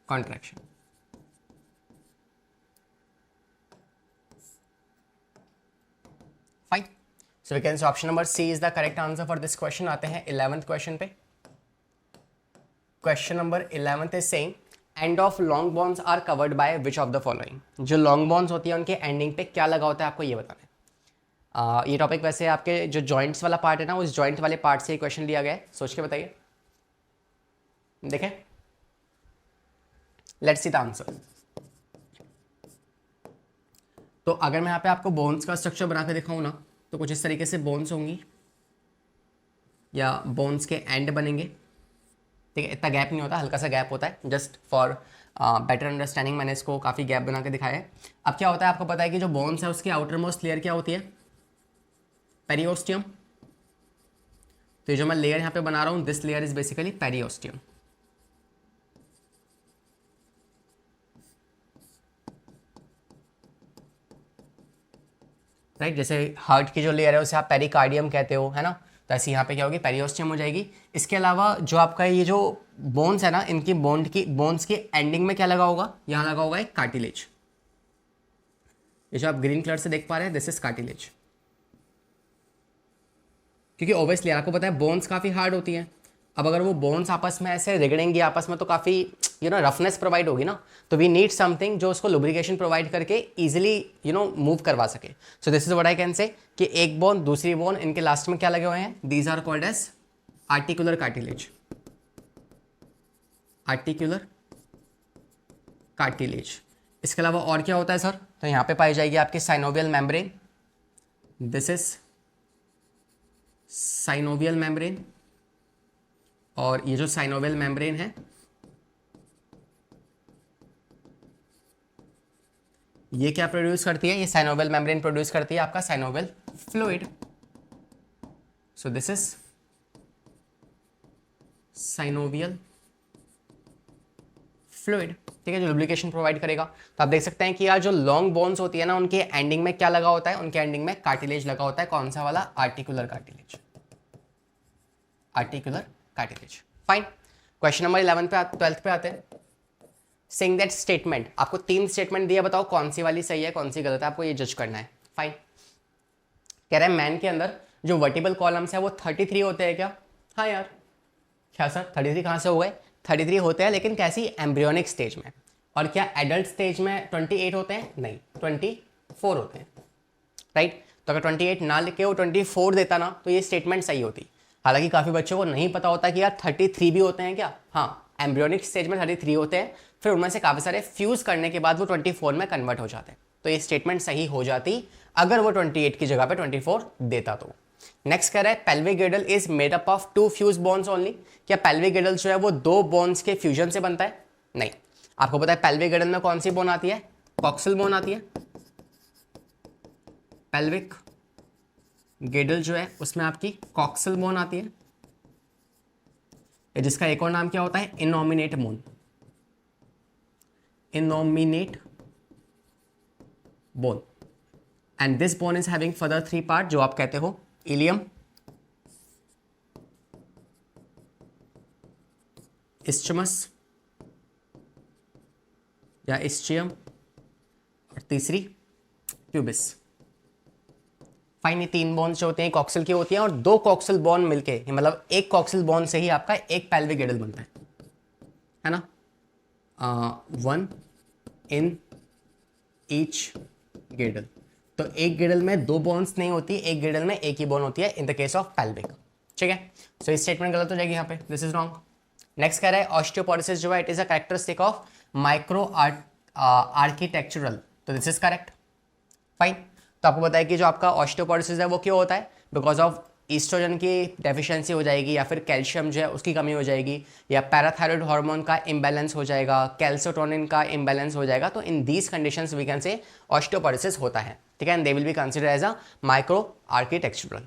contraction. Fine, so we can say option number C is the correct answer for this question. आते हैं 11th क्वेश्चन पे। Question number 11th is saying end of long bones are covered by which of the following. जो long bones होती है उनके ending पे क्या लगा होता है आपको ये बताना है। ये टॉपिक वैसे आपके जो जॉइंट्स वाला पार्ट है ना, उस जॉइंट वाले पार्ट से ये क्वेश्चन लिया गया है, सोच के बताइए। देखें, लेट्स सी द आंसर। तो अगर मैं यहाँ पे आपको बोन्स का स्ट्रक्चर बना के दिखाऊँ ना, तो कुछ इस तरीके से बोन्स होंगी या बोन्स के एंड बनेंगे, ठीक है। इतना गैप नहीं होता, हल्का सा गैप होता है, जस्ट फॉर बेटर अंडरस्टैंडिंग मैंने इसको काफ़ी गैप बना के दिखाया है। अब क्या होता है आपको पता है कि जो बोन्स है उसकी आउटर मोस्ट लेयर क्या होती है, पेरियोस्टियम। तो ये जो मैं लेयर यहाँ पे बना रहा हूँ, this layer is basically periosteum, right. जैसे हार्ट की जो लेयर है उसे आप पेरिकार्डियम कहते हो, है ना, तो ऐसे यहाँ पे क्या होगी, पेरियोस्टियम हो जाएगी। इसके अलावा जो आपका ये जो बोन्स है ना, इनकी बोन्स की एंडिंग में क्या लगा होगा, यहाँ लगा होगा एक कार्टिलेज। ये जो आप ग्रीन कलर से देख पा रहे हैं, दिस इज कार्टिलेज। क्योंकि ओब्वियसली आपको पता है बोन्स काफ़ी हार्ड होती हैं। अब अगर वो बोन्स आपस में ऐसे रिगड़ेंगी आपस में तो काफ़ी रफनेस प्रोवाइड होगी ना, तो वी नीड समथिंग जो उसको लुब्रिकेशन प्रोवाइड करके इजीली मूव करवा सके। सो this is what I can say कि एक बोन दूसरी बोन इनके लास्ट में क्या लगे हुए हैं, these are called as articular cartilage. Articular cartilage. इसके अलावा और क्या होता है सर? तो यहाँ पे पाई जाएगी आपकी synovial membrane, this is synovial membrane. और ये जो साइनोवियल मेम्ब्रेन है ये क्या प्रोड्यूस करती है? ये साइनोवियल मेम्ब्रेन प्रोड्यूस करती है आपका synovial fluid. So this is synovial fluid, ठीक है, जो लुब्रिकेशन प्रोवाइड करेगा। तो आप देख सकते हैं कि यार जो लॉन्ग बोन्स होती है ना, उनके एंडिंग में क्या लगा होता है? उनके एंडिंग में कार्टिलेज लगा होता है। कौन सा वाला? Articular cartilage, articular cartilage. Fine. Question number 11 पे 12th पे आते हैं। सेइंग दैट स्टेटमेंट, आपको 3 स्टेटमेंट दिया, बताओ कौन सी वाली सही है कौन सी गलत है, आपको ये जज करना है। फाइन। कह रहा है मैन के अंदर जो वर्टिबल कॉलम्स है वो 33 होते हैं क्या? हाँ यार, क्या सर 33 कहाँ से हो गए? 33 होते हैं, लेकिन कैसी? एम्ब्रियोनिक स्टेज में। और क्या एडल्ट स्टेज में 28 होते हैं? नहीं, 24 होते हैं, राइट। तो अगर 28 ना लिखे वो 24 देता ना, तो ये स्टेटमेंट सही होती। हालांकि काफ़ी बच्चों को नहीं पता होता कि यार 33 भी होते हैं क्या। हाँ, एम्ब्रियोनिक स्टेज में 33 होते हैं, फिर उनमें से काफ़ी सारे फ्यूज़ करने के बाद वो 24 में कन्वर्ट हो जाते हैं। तो ये स्टेटमेंट सही हो जाती अगर वो 28 की जगह पे 24 देता तो। नेक्स्ट कह रहा है pelvic girdle is made up of 2 fuse bones only. क्या पेल्विक गिडल जो है वो 2 बॉन्स के फ्यूजन से बनता है? नहीं। आपको पता है पेल्विक गिडल में कौन सी बोन आती है? कॉक्सिल बोन आती है। पेल्विक गिडल जो है उसमें आपकी कॉक्सिल बोन आती है, जिसका एक और नाम क्या होता है? Innominate bone, innominate bone. And this bone is having further 3 part, जो आप कहते हो इलियम, इस्चमस या इस्चियम, और तीसरी प्यूबिस। फाइन। ये 3 बोन्स जो होते हैं कॉक्सिल की होती हैं, और 2 कॉक्सिल बोन मिलके, मतलब एक कॉक्सिल बोन से ही आपका एक पेल्विक गिडल बनता है ना। 1 इन ईच गिडल। तो एक गिडल में 2 बोन्स नहीं होती, एक गिडल में एक ही बोन होती है in the case of pelvic, ठीक है। सो इस स्टेटमेंट गलत हो जाएगी यहाँ पे, दिस इज रॉन्ग। नेक्स्ट कह रहा है ऑस्टियोपोरोसिस जो है it is a characteristic of micro architectural, तो दिस इज करेक्ट। फाइन। तो आपको बताया कि जो आपका ऑस्टियोपोरोसिस है वो क्यों होता है? बिकॉज ऑफ ईस्ट्रोजन की डेफिशिएंसी हो जाएगी, या फिर कैल्शियम जो है उसकी कमी हो जाएगी, या पैराथायरॉइड हार्मोन का इम्बैलेंस हो जाएगा, कैल्सिटोनिन का इम्बैलेंस हो जाएगा। तो in these conditions we can say osteoporosis होता है, ठीक है। And they will be consider as a micro architectural.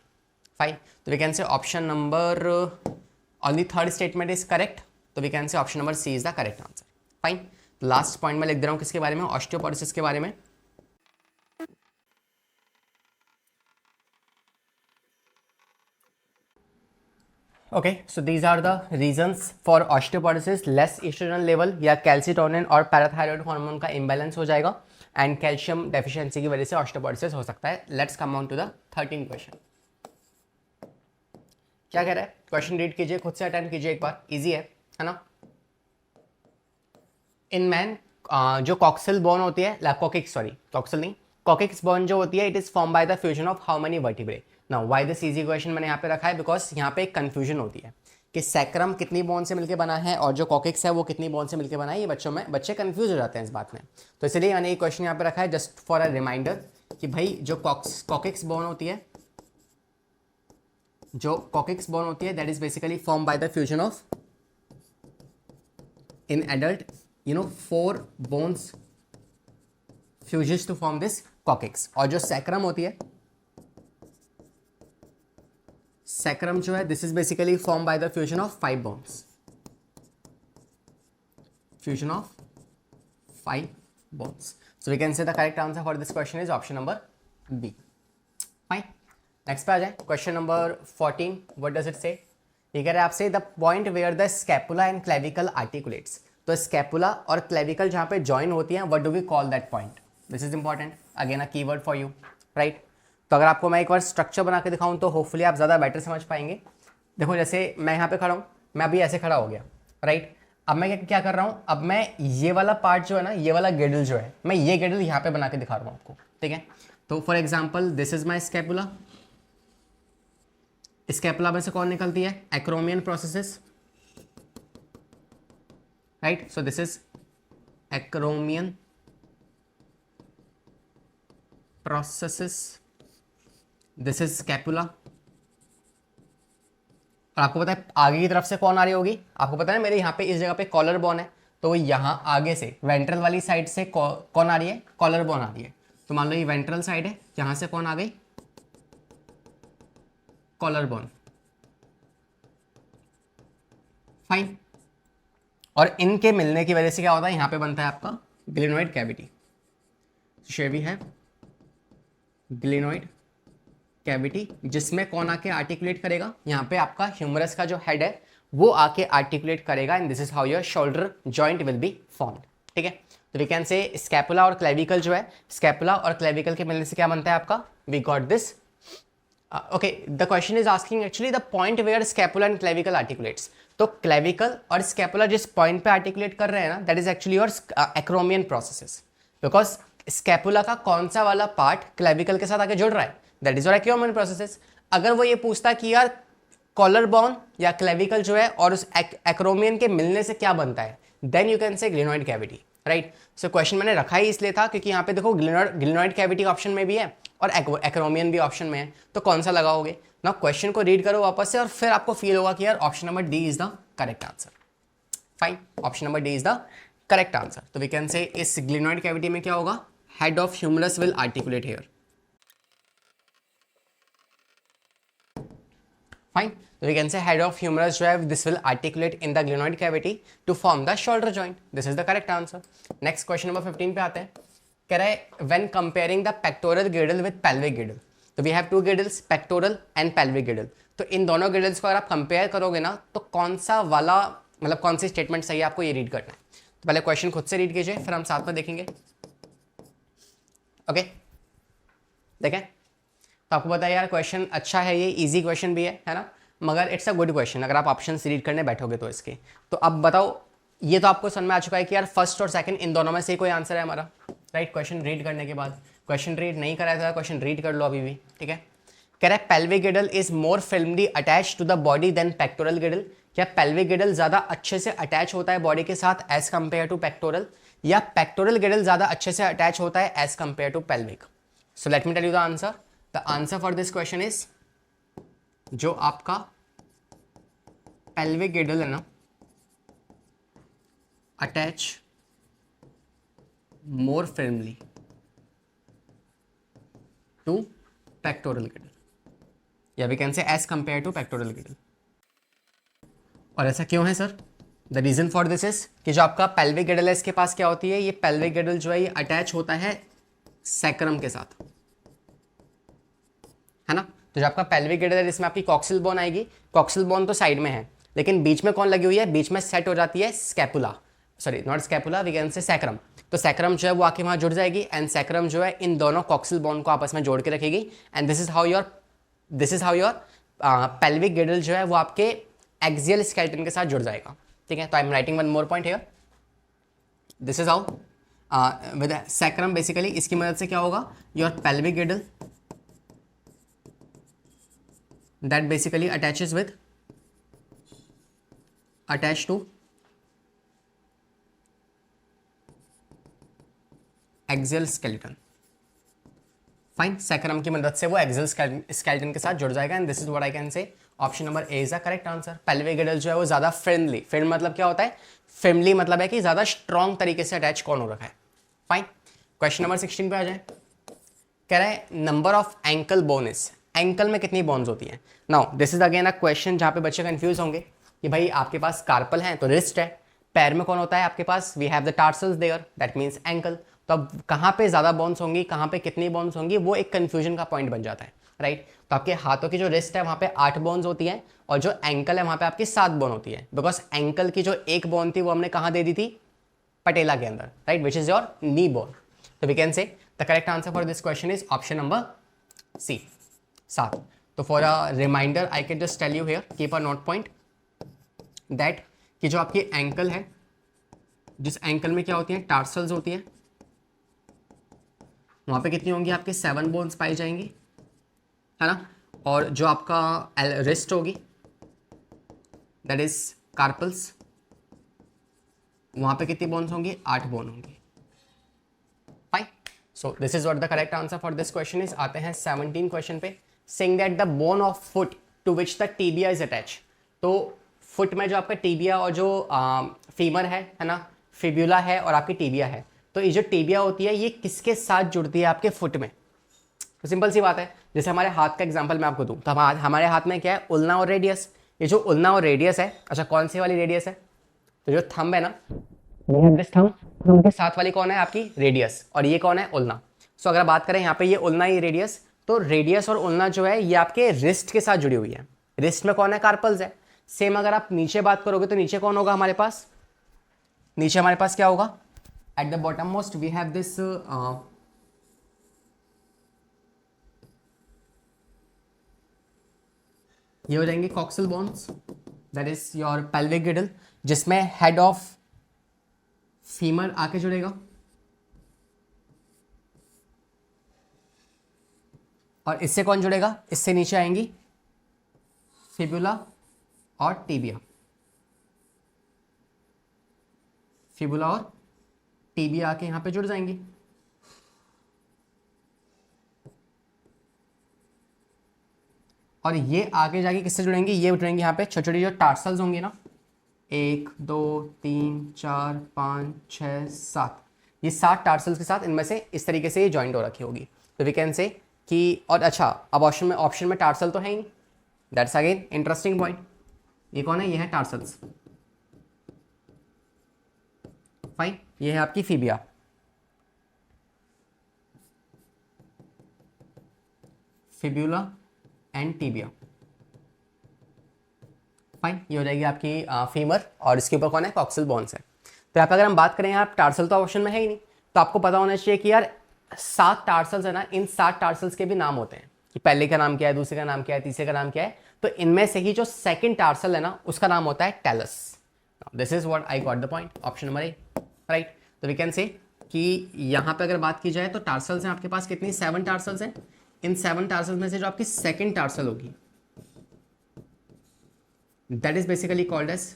Fine. तो we can say option number only 3rd statement is correct, तो we can say option number C is the correct answer. Fine. Last point में लिख दे रहा हूँ किसके बारे में? Osteoporosis के बारे में। Okay, so these are the reasons for osteoporosis. Less estrogen level या कैल्सिटोनिन और पैराथायरॉइड हार्मोन का इम्बैलेंस हो जाएगा, एंड कैल्शियम डेफिशिएंसी की वजह से ऑस्टियोपोरोसिस हो सकता है। Let's come on to the 13 question. क्या कह रहा है? क्वेश्चन रीड कीजिए, खुद से अटेम्प्ट कीजिए एक बार, इजी है ना। इन मैन जो कॉक्सिल बोन होती है, कॉकिक्स, सॉरी कॉक्सिल नहीं, कॉकिक्स बोन जो होती है it is form by the fusion of how many vertebrae. Now why this easy question मैंने यहाँ पे रखा है? बिकॉज यहाँ पे एक कंफ्यूजन होती है कि सैक्रम कितनी बोन से मिलकर बना है और जो कॉकिक्स है वो कितनी बोन से मिलकर बना है। ये बच्चे कंफ्यूज हो जाते हैं इस बात में, तो इसलिए मैंने ये क्वेश्चन यहाँ पे रखा है जस्ट फॉर अ रिमाइंडर कि भाई जो कॉकिक्स बोन होती है, जो कॉकिक्स बोन होती है that is basically form by the fusion of in adult 4 bones fuses to form this coccyx. और जो सैक्रम होती है, सैक्रम जो है this is basically form by the fusion of 5 bones, fusion of 5 bones. So we can say the correct answer for this question is option number B. Fine. Next पे आ जाए, question number 14. What does it say? ये कह रहा है आपसे the point where the scapula and clavicle articulates. तो scapula और क्लेविकल जहाँ पे ज्वाइन होती हैं, what do we call that point? This is important, again a keyword for you, right. तो अगर आपको मैं एक बार स्ट्रक्चर बना के दिखाऊं तो होपफुली आप ज़्यादा बेटर समझ पाएंगे। देखो जैसे मैं यहाँ पे खड़ा हूँ, मैं अभी ऐसे खड़ा हो गया, राइट। अब मैं क्या कर रहा हूँ? अब मैं ये वाला पार्ट जो है ना, ये वाला गिडल जो है, मैं ये गिडल यहाँ पे बना के दिखा रहा हूँ आपको, ठीक है। तो for example this is my scapula. Scapula में से कौन निकलती है? Acromion processes, right. So this is acromion processes, this is scapula. और आपको पता है आगे की तरफ से कौन आ रही होगी, आपको पता है मेरे यहाँ पे इस जगह पे कॉलर बोन है, तो यहाँ आगे से वेंट्रल वाली साइड से कौन आ रही है, कॉलर बोन आ रही है. तो मान लो ये वेंट्रल साइड है, यहाँ से कौन आ गई, कॉलर बोन. फाइन. और इनके मिलने की वजह से क्या होता है, यहाँ पे बनता है आपका glenoid cavity. Share we have glenoid cavity, जिसमें कौन आके आर्टिकुलेट करेगा, यहाँ पे आपका ह्यूमरस का जो हेड है वो आके आर्टिकुलेट करेगा. And this is how your shoulder joint will be formed. ठीक है. तो वी कैन से स्कैपुला और क्लेविकल जो है, स्कैपुला और क्लेविकल के मिलने से क्या बनता है आपका, we got this. Okay, the question is asking actually the point where scapula and clavicle articulates. तो क्लेविकल और स्कैपुला जिस पॉइंट पे आर्टिकुलेट कर रहे हैं ना, that is actually your acromion processes. Because scapula का कौन सा वाला पार्ट क्लेविकल के साथ आके जुड़ रहा है, that is your acromion processes. अगर वो ये पूछता कि यार कॉलर बोन या क्लेविकल जो है और उस एक्रोमियन के मिलने से क्या बनता है, then you can say glenoid cavity. Right. So question मैंने रखा ही इसलिए था क्योंकि यहाँ पे देखो ग्लिनोइड कैविटी ऑप्शन में भी है और एक्रोमियन भी ऑप्शन में है, तो कौन सा लगाओगे ना. क्वेश्चन को रीड करो वापस से और फिर आपको फील होगा कि यार option number D is the correct answer. Fine, option number D is the correct answer. तो वी कैन से इस ग्लिनोइड कैविटी में क्या होगा, head of humerus will articulate here. Fine. So we can say head of humerus जो है this will articulate in the glenoid cavity to form the shoulder joint. This is the correct answer. Next question number 15 पे आते हैं. कह रहा है when comparing the pectoral girdle with pelvic girdle. तो we have two girdles, pectoral and pelvic girdle. तो इन दोनों girdles को अगर आप कंपेयर करोगे ना तो कौन सा वाला मतलब कौन सी स्टेटमेंट सही है आपको ये रीड करना है. तो पहले क्वेश्चन खुद से रीड कीजिए फिर हम साथ में देखेंगे. ओके, देखें. तो आपको पता है यार क्वेश्चन अच्छा है, ये इजी क्वेश्चन भी है ना, मगर इट्स अ गुड क्वेश्चन अगर आप ऑप्शन रीड करने बैठोगे तो इसके. तो अब बताओ, ये तो आपको समझ में आ चुका है कि यार फर्स्ट और सेकंड इन दोनों में से कोई आंसर है हमारा. राइट. क्वेश्चन रीड करने के बाद, क्वेश्चन रीड नहीं कराया था, क्वेश्चन रीड कर लो अभी भी. ठीक है. कह रहा है pelvic girdle is more firmly attach to the body than pectoral girdle. क्या पेल्विक गिडल ज्यादा अच्छे से अटैच होता है बॉडी के साथ एज कंपेयर टू पेक्टोरल, या पेक्टोरल गिडल ज्यादा अच्छे से अटैच होता है as compare to pelvic. So let me tell you the answer. The answer for this question is, जो आपका पेल्विक गिडल है ना, attach more firmly to pectoral girdle, या we can say as compare to pectoral girdle. और ऐसा क्यों है sir? The reason for this is कि जो आपका पेल्विक गिडल है इसके पास क्या होती है, ये पेल्विक गिडल जो है ये अटैच होता है सैक्रम के साथ, है ना. तो जो आपका पेल्विक गिडल है इसमें आपकी कॉक्सिल बोन आएगी. कॉक्सिल बोन तो साइड में है, लेकिन बीच में कौन लगी हुई है, बीच में सेट हो जाती है scapula, sorry not scapula, we can say sacrum. तो सैक्रम जो है वो आके वहाँ जुड़ जाएगी एंड सैक्रम जो है इन दोनों कॉक्सिल बोन को आपस में जोड़ के रखेगी. And this is how your pelvic girdle जो है वो आपके एक्सियल स्केलेटन के साथ जुड़ जाएगा. ठीक है. तो I am writing one more point here. This is how with sacrum basically इसकी मदद से क्या होगा, your pelvic girdle that basically attaches with attached to axial skeleton. Fine. Sacrum की मदद से वो एक्सियल स्केलेटन के साथ जुड़ जाएगा and this is what I can say option number A is the correct answer. Pelvic girdle जो है वो ज्यादा फ्रेंडली, फ्रेंड मतलब क्या होता है, फैमिली मतलब है कि ज्यादा स्ट्रॉन्ग तरीके से अटैच कौन हो रखा है. फाइन. क्वेश्चन नंबर 16 पे आ जाए. कह रहा है number of ankle bone is, ankle में कितनी बोन्स होती हैं. Now this is again a question जहां पे बच्चे कंफ्यूज होंगे कि भाई आपके पास कार्पल है तो रिस्ट है, पैर में कौन होता है आपके पास, we have the tarsals there, that means ankle. तो अब कहाँ पे ज़्यादा बोन्स होंगी, कहाँ पे कितनी बोन्स होंगी, वो एक कंफ्यूजन का पॉइंट बन जाता है. राइट. तो आपके हाथों की जो रिस्ट है वहाँ पे 8 बोन्स होती हैं और जो एंकल है वहाँ पे आपकी 7 बोन होती है. बिकॉज एंकल की जो एक बोन थी वो हमने कहाँ दे दी थी, पटेला के अंदर. Right. Which is your knee bone. तो we can say the correct answer for this question is option number C, 7. तो for a reminder I can just tell you here, keep a note point that कि जो आपकी ankle है, जिस ankle में क्या होती है, टार्सल्स होती है, वहां पे कितनी होंगी आपके 7 बोन्स पाई जाएंगी, है ना. और जो आपका रिस्ट होगी दैट इज कार्पल्स, वहां पे कितनी बोन्स होंगी? 8 बोन होंगी। Fine, so this is what the correct answer for this question is. आते हैं 17 क्वेश्चन पे। Saying that the bone of foot to which the tibia is attach. तो फुट में जो आपका टीबिया और जो फीमर है ना, फिब्यूला है और आपकी टीबिया है, तो ये जो टीबिया होती है ये किसके साथ जुड़ती है आपके फुट में? तो सिंपल सी बात है, जैसे हमारे हाथ का एग्जांपल मैं आपको दूं, तो हमारे हाथ में क्या है? उल्ना और रेडियस। ये जो उल्ना और रेडियस है, अच्छा कौन सी वाली रेडियस है? तो जो थंब है ना, थंब के साथ वाली कौन है? आपकी रेडियस। और ये कौन है? उल्ना। सो अगर बात करें यहाँ पे ये उल्ना, ये रेडियस, तो रेडियस और उल्ना जो है ये आपके रिस्ट के साथ जुड़ी हुई है। रिस्ट में कौन है? कार्पल्स है। सेम अगर आप नीचे बात करोगे तो नीचे कौन होगा हमारे पास? नीचे हमारे पास क्या होगा? At the bottom most we have this ये हो जाएंगे coxal bones, that is your pelvic girdle, जिसमें हेड ऑफ फीमर आके जुड़ेगा और इससे कौन जुड़ेगा? इससे नीचे आएंगी फिबुला और टीबिया। फिबुला और टीबिया आके यहां पे जुड़ जाएंगी। और ये आगे जाके किससे जुड़ेंगे? ये जुड़ेंगे यहाँ पे छोटी छोटी जो टार्सल्स होंगी ना, 1 2 3 4 5 6 7, ये 7 टार्सल्स के साथ इनमें से इस तरीके से ये जॉइंट हो रखी होगी। तो वी कैन से कि, और अच्छा अब ऑप्शन में टार्सल तो है ही नहीं, दैट्स अगेन इंटरेस्टिंग पॉइंट। ये कौन है? ये है टार्सल्स। फाइन, ये है आपकी फीबिया। Fibula and tibia. फाइन, ये हो जाएगी आपकी फीमर और इसके ऊपर कौन है? कॉक्सल बोन्स है। तो यहाँ पे अगर हम बात करें, यहाँ टार्सल तो ऑप्शन में है ही नहीं, तो आपको पता होना चाहिए कि यार 7 टार्सल्स है ना, इन 7 टार्सल्स के भी नाम होते हैं कि पहले का नाम क्या है, दूसरे का नाम क्या है, तीसरे का नाम क्या है। तो इनमें से ही जो सेकंड टार्सल है ना, उसका नाम होता है talus. This is what I got the point, option number A, right. तो वी कैन से कि यहाँ पे अगर बात की जाए तो टार्सल्स हैं आपके पास कितनी? 7 टार्सल्स हैं। इन 7 टार्सल्स में से जो आपकी सेकंड टार्सल होगी, that is basically called as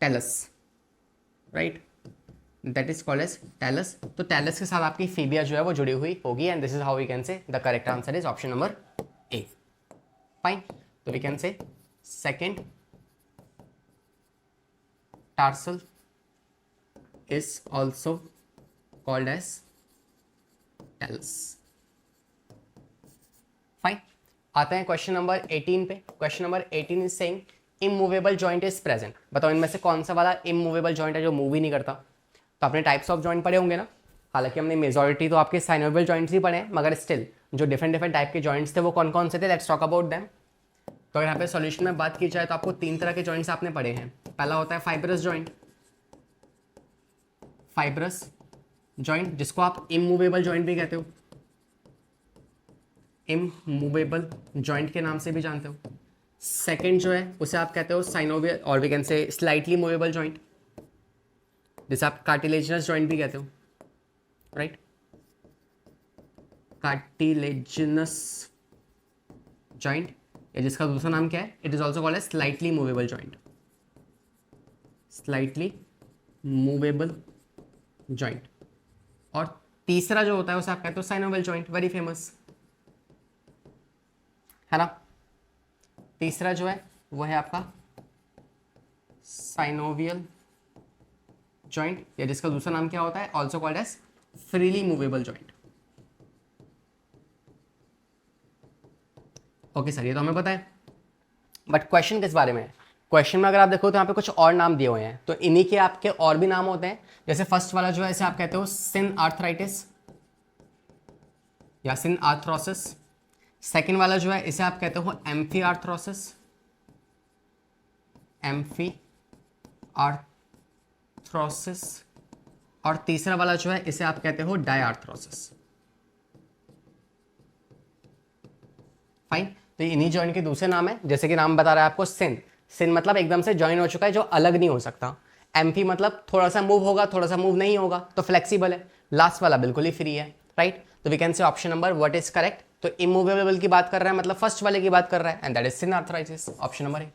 talus, right, that is called as talus. तो टेलस के साथ आपकी फीबिया जो है वो जुड़ी हुई होगी, and this is how we can say the correct answer is option number A. Fine, तो we can say second tarsal is also called as talus. Fine, आते हैं क्वेश्चन नंबर 18 पे। Question number 18 is saying immovable joint is present. बताओ इनमें से कौन सा वाला इमूवेबल जॉइंट है जो मूव ही नहीं करता? तो आपने टाइप्स ऑफ जॉइंट पढ़े होंगे ना, हालांकि हमने मेजॉरिटी तो आपके साइनोवियल जॉइंट्स ही पढ़े हैं, मगर स्टिल जो डिफरेंट टाइप के जॉइंट्स थे वो कौन कौन से थे? Let's talk about them. तो यहाँ पे सॉल्यूशन में बात की जाए तो आपको 3 तरह के जॉइंट्स आपने पढ़े हैं। पहला होता है फाइब्रस जॉइंट, फाइब्रस जॉइंट जिसको आप इमूवेबल जॉइंट भी कहते हो, इमूवेबल जॉइंट के नाम से भी जानते हो। सेकंड जो है उसे आप कहते हो साइनोवियल, और we can say slightly movable joint, जिसे आप कार्टिलेजिनस जॉइंट भी कहते हो, राइट, कार्टिलेजिनस जॉइंट, या जिसका दूसरा नाम क्या है? It is also called as slightly movable joint, slightly movable joint. और तीसरा जो होता है उसे आप कहते हो साइनोवियल जॉइंट, वेरी फेमस है ना। तीसरा जो है वो है आपका साइनोवियल जॉइंट, या जिसका दूसरा नाम क्या होता है? Also called as freely movable joint. Okay sir, ये तो हमें पता है, बट क्वेश्चन किस बारे में है? क्वेश्चन में अगर आप देखो तो यहाँ पे कुछ और नाम दिए हुए हैं, तो इन्हीं के आपके और भी नाम होते हैं। जैसे फर्स्ट वाला जो है इसे आप कहते हो सिन आर्थराइटिस या सिन आर्थरोसिस। सेकेंड वाला जो है इसे आप कहते हो एम्फी आर्थरोसिस, एम्फी आर्थरोसिस। और तीसरा वाला जो है इसे आप कहते हो डायआर्थरोसिस। फाइन, तो इन्हीं जॉइंट के दूसरे नाम है, जैसे कि नाम बता रहा है आपको सिन। सिन मतलब एकदम से जॉइन हो चुका है, जो अलग नहीं हो सकता। एम्फी मतलब थोड़ा सा मूव होगा, थोड़ा सा मूव नहीं होगा, तो फ्लेक्सिबल है। लास्ट वाला बिल्कुल ही फ्री है, राइट। तो we can say option number what is correct. तो इमूवेबल की बात कर रहा है, मतलब फर्स्ट वाले की बात कर रहा है, and that is synarthrosis, option number A.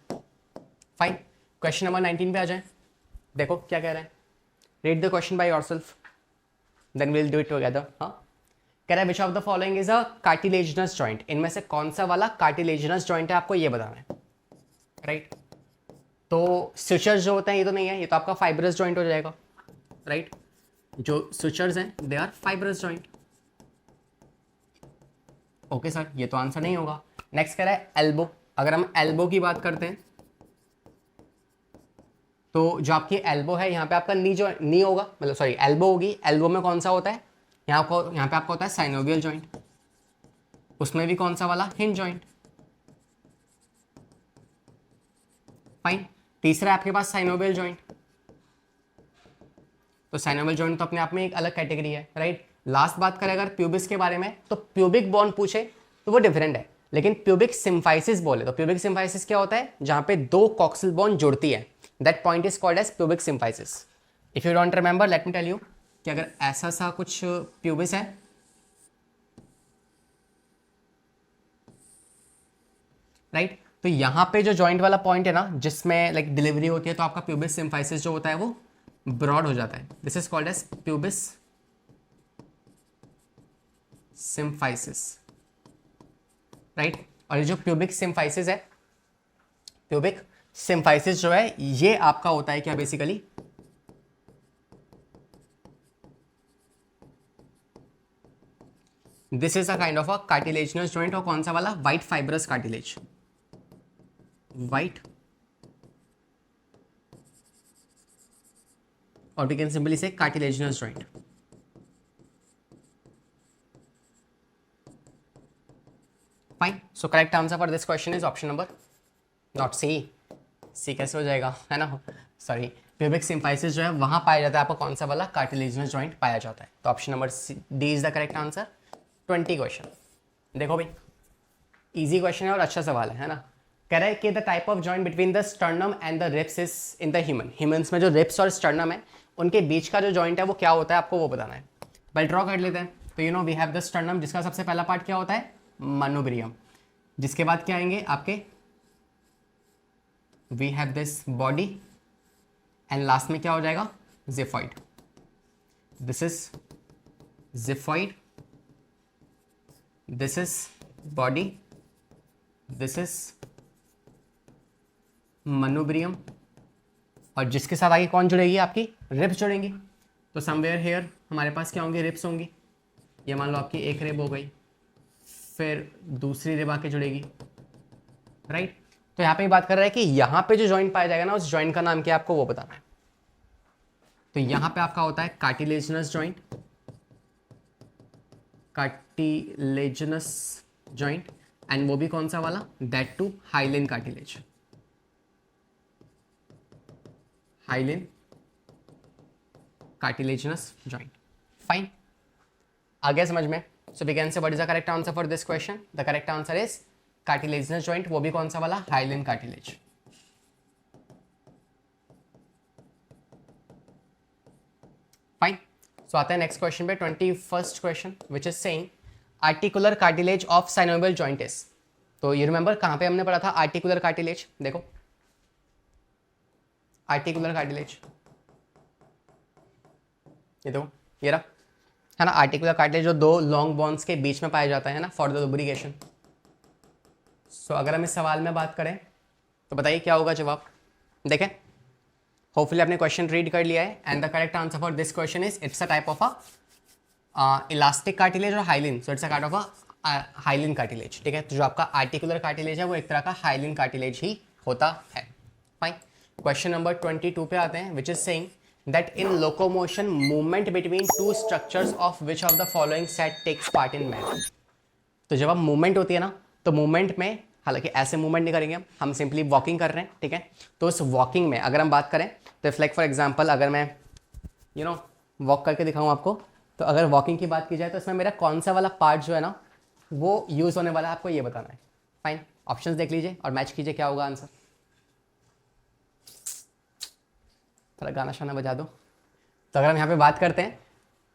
Fine, question number 19 पे आ जाए। देखो क्या कह रहे हैं, read the question by yourself, then we'll do it together. हाँ, कह रहा है which of the following is a cartilaginous joint, इनमें से कौन सा वाला कार्टिलेजिनस जॉइंट है, आपको ये बताना है, राइट। तो स्यूचर्स जो होते हैं ये तो नहीं है, ये तो आपका फाइब्रस जॉइंट हो जाएगा, राइट। जो स्यूचर्स हैं they are fibrous joint. Okay sir, ये तो आंसर नहीं होगा। नेक्स्ट कह रहा है एल्बो। अगर हम एल्बो की बात करते हैं तो जो आपकी एल्बो है यहाँ पे आपका नी जो नी होगा, मतलब सॉरी एल्बो होगी। एल्बो में कौन सा होता है, यहाँ पे आपका होता है साइनोवियल जॉइंट, उसमें भी कौन सा वाला, हिंज जॉइंट। फाइन। तीसरा आपके पास साइनोवियल जॉइंट, तो साइनोवियल जॉइंट तो अपने आप में एक अलग कैटेगरी है, राइट। लास्ट बात करें अगर प्यूबिस के बारे में, तो प्यूबिक बोन पूछे तो वो डिफरेंट है, लेकिन प्यूबिक सिम्फाइसिस बोले तो प्यूबिक सिम्फाइसिस क्या होता है, जहां पे दो कॉक्सिल बोन जुड़ती है, that point is called as pubic symphysis. If you don't remember let me tell you कि अगर ऐसा सा कुछ प्यूबिस है, राइट, तो यहाँ पे जो जॉइंट वाला पॉइंट है ना जिसमें लाइक डिलीवरी होती है, तो आपका प्यूबिस सिम्फाइसिस जो होता है वो ब्रॉड हो जाता है। This is called as pubis symphysis, right. और ये जो प्यूबिक सिम्फाइसिस है, प्यूबिक सिम्फाइसिस जो है ये आपका होता है क्या, basically this is a kind of a cartilaginous joint. और कौन सा वाला, व्हाइट फाइब्रस कार्टिलेज, व्हाइट, और we can simply say cartilaginous joint. Fine. So correct answer for this question is option number not C. C कैसे हो जाएगा, है ना, सॉरी, प्यूबिक सिम्फाइसिस जो है वहां पाया जाता है आपका कौन सा वाला, कार्टिलेजिनस जॉइंट पाया जाता है। तो option number D is the correct answer. 20 question देखो भाई, इजी क्वेश्चन है और अच्छा सवाल है ना। कह रहा है कि the type of joint between the sternum and the ribs is in the human. Humans में जो रिब्स और स्टर्नम है उनके बीच का जो जॉइंट है वो क्या होता है, आपको वो बताना है। पहले ड्रॉ कर लेते हैं। तो you know we have the sternum, जिसका सबसे पहला पार्ट क्या होता है, मनोब्रियम। जिसके बाद क्या आएंगे आपके, we have this body, and last में क्या हो जाएगा, xiphoid. This is xiphoid, this is body, this is manubrium, और जिसके साथ आगे कौन जुड़ेगी, आपकी रिब्स जुड़ेंगी। तो समवेयर हेयर हमारे पास क्या होंगे, रिब्स होंगी। ये मान लो आपकी एक रिब हो गई, फिर दूसरी रिब आके जुड़ेगी, राइट। तो यहाँ पे बात कर रहा है कि यहाँ पे जो जॉइंट पाया जाएगा ना, उस जॉइंट का नाम क्या है, आपको वो बताना है। तो यहाँ पे आपका होता है cartilaginous joint, cartilaginous joint, and वो भी कौन सा वाला, that to hyaline cartilage, hyaline cartilaginous joint. Fine, आ गया समझ में। So we can say what is the correct answer for this question, the correct answer is cartilaginous joint, वो भी कौन सा वाला, हाइलिन कार्टिलेज। फाइन। सो आते हैं नेक्स्ट क्वेश्चन पे, 21st question, which is saying articular cartilage of synovial joint is. तो ये रिमेंबर कहां पे हमने पढ़ा था आर्टिकुलर कार्टिलेज, देखो आर्टिकुलर कार्टिलेज, ये देखो ये रहा, है ना, आर्टिकुलर कार्टिलेज जो दो लॉन्ग बोन्स के बीच में पाया जाता है ना, फॉर द लुब्रिकेशन। सो अगर हम इस सवाल में बात करें तो बताइए क्या होगा जवाब। देखें, होपफुली आपने क्वेश्चन रीड कर लिया है, and the correct answer for this question is it's a type of a elastic cartilage और hyaline. So it's a kind of a hyaline cartilage, ठीक है। तो जो आपका आर्टिकुलर कार्टिलेज है वो एक तरह का हाइलिन कार्टिलेज ही होता है। फाइन। क्वेश्चन नंबर 22 पे आते हैं, which is saying that in locomotion movement between two structures of which of the following set takes part in man. तो जब अब मूवमेंट होती है ना, तो मूवमेंट में हालांकि ऐसे मूवमेंट नहीं करेंगे हम सिंपली वॉकिंग कर रहे हैं, ठीक है। तो उस वॉकिंग में अगर हम बात करें तो इफ लाइक फॉर एग्जांपल अगर मैं यू नो वॉक करके दिखाऊं आपको, तो अगर वॉकिंग की बात की जाए तो इसमें मेरा कौन सा वाला पार्ट जो है ना वो यूज़ होने वाला है, आपको ये बताना है। फाइन, ऑप्शंस देख लीजिए और मैच कीजिए क्या होगा आंसर। थोड़ा गाना शाना बजा दो। तो अगर हम यहाँ पे बात करते हैं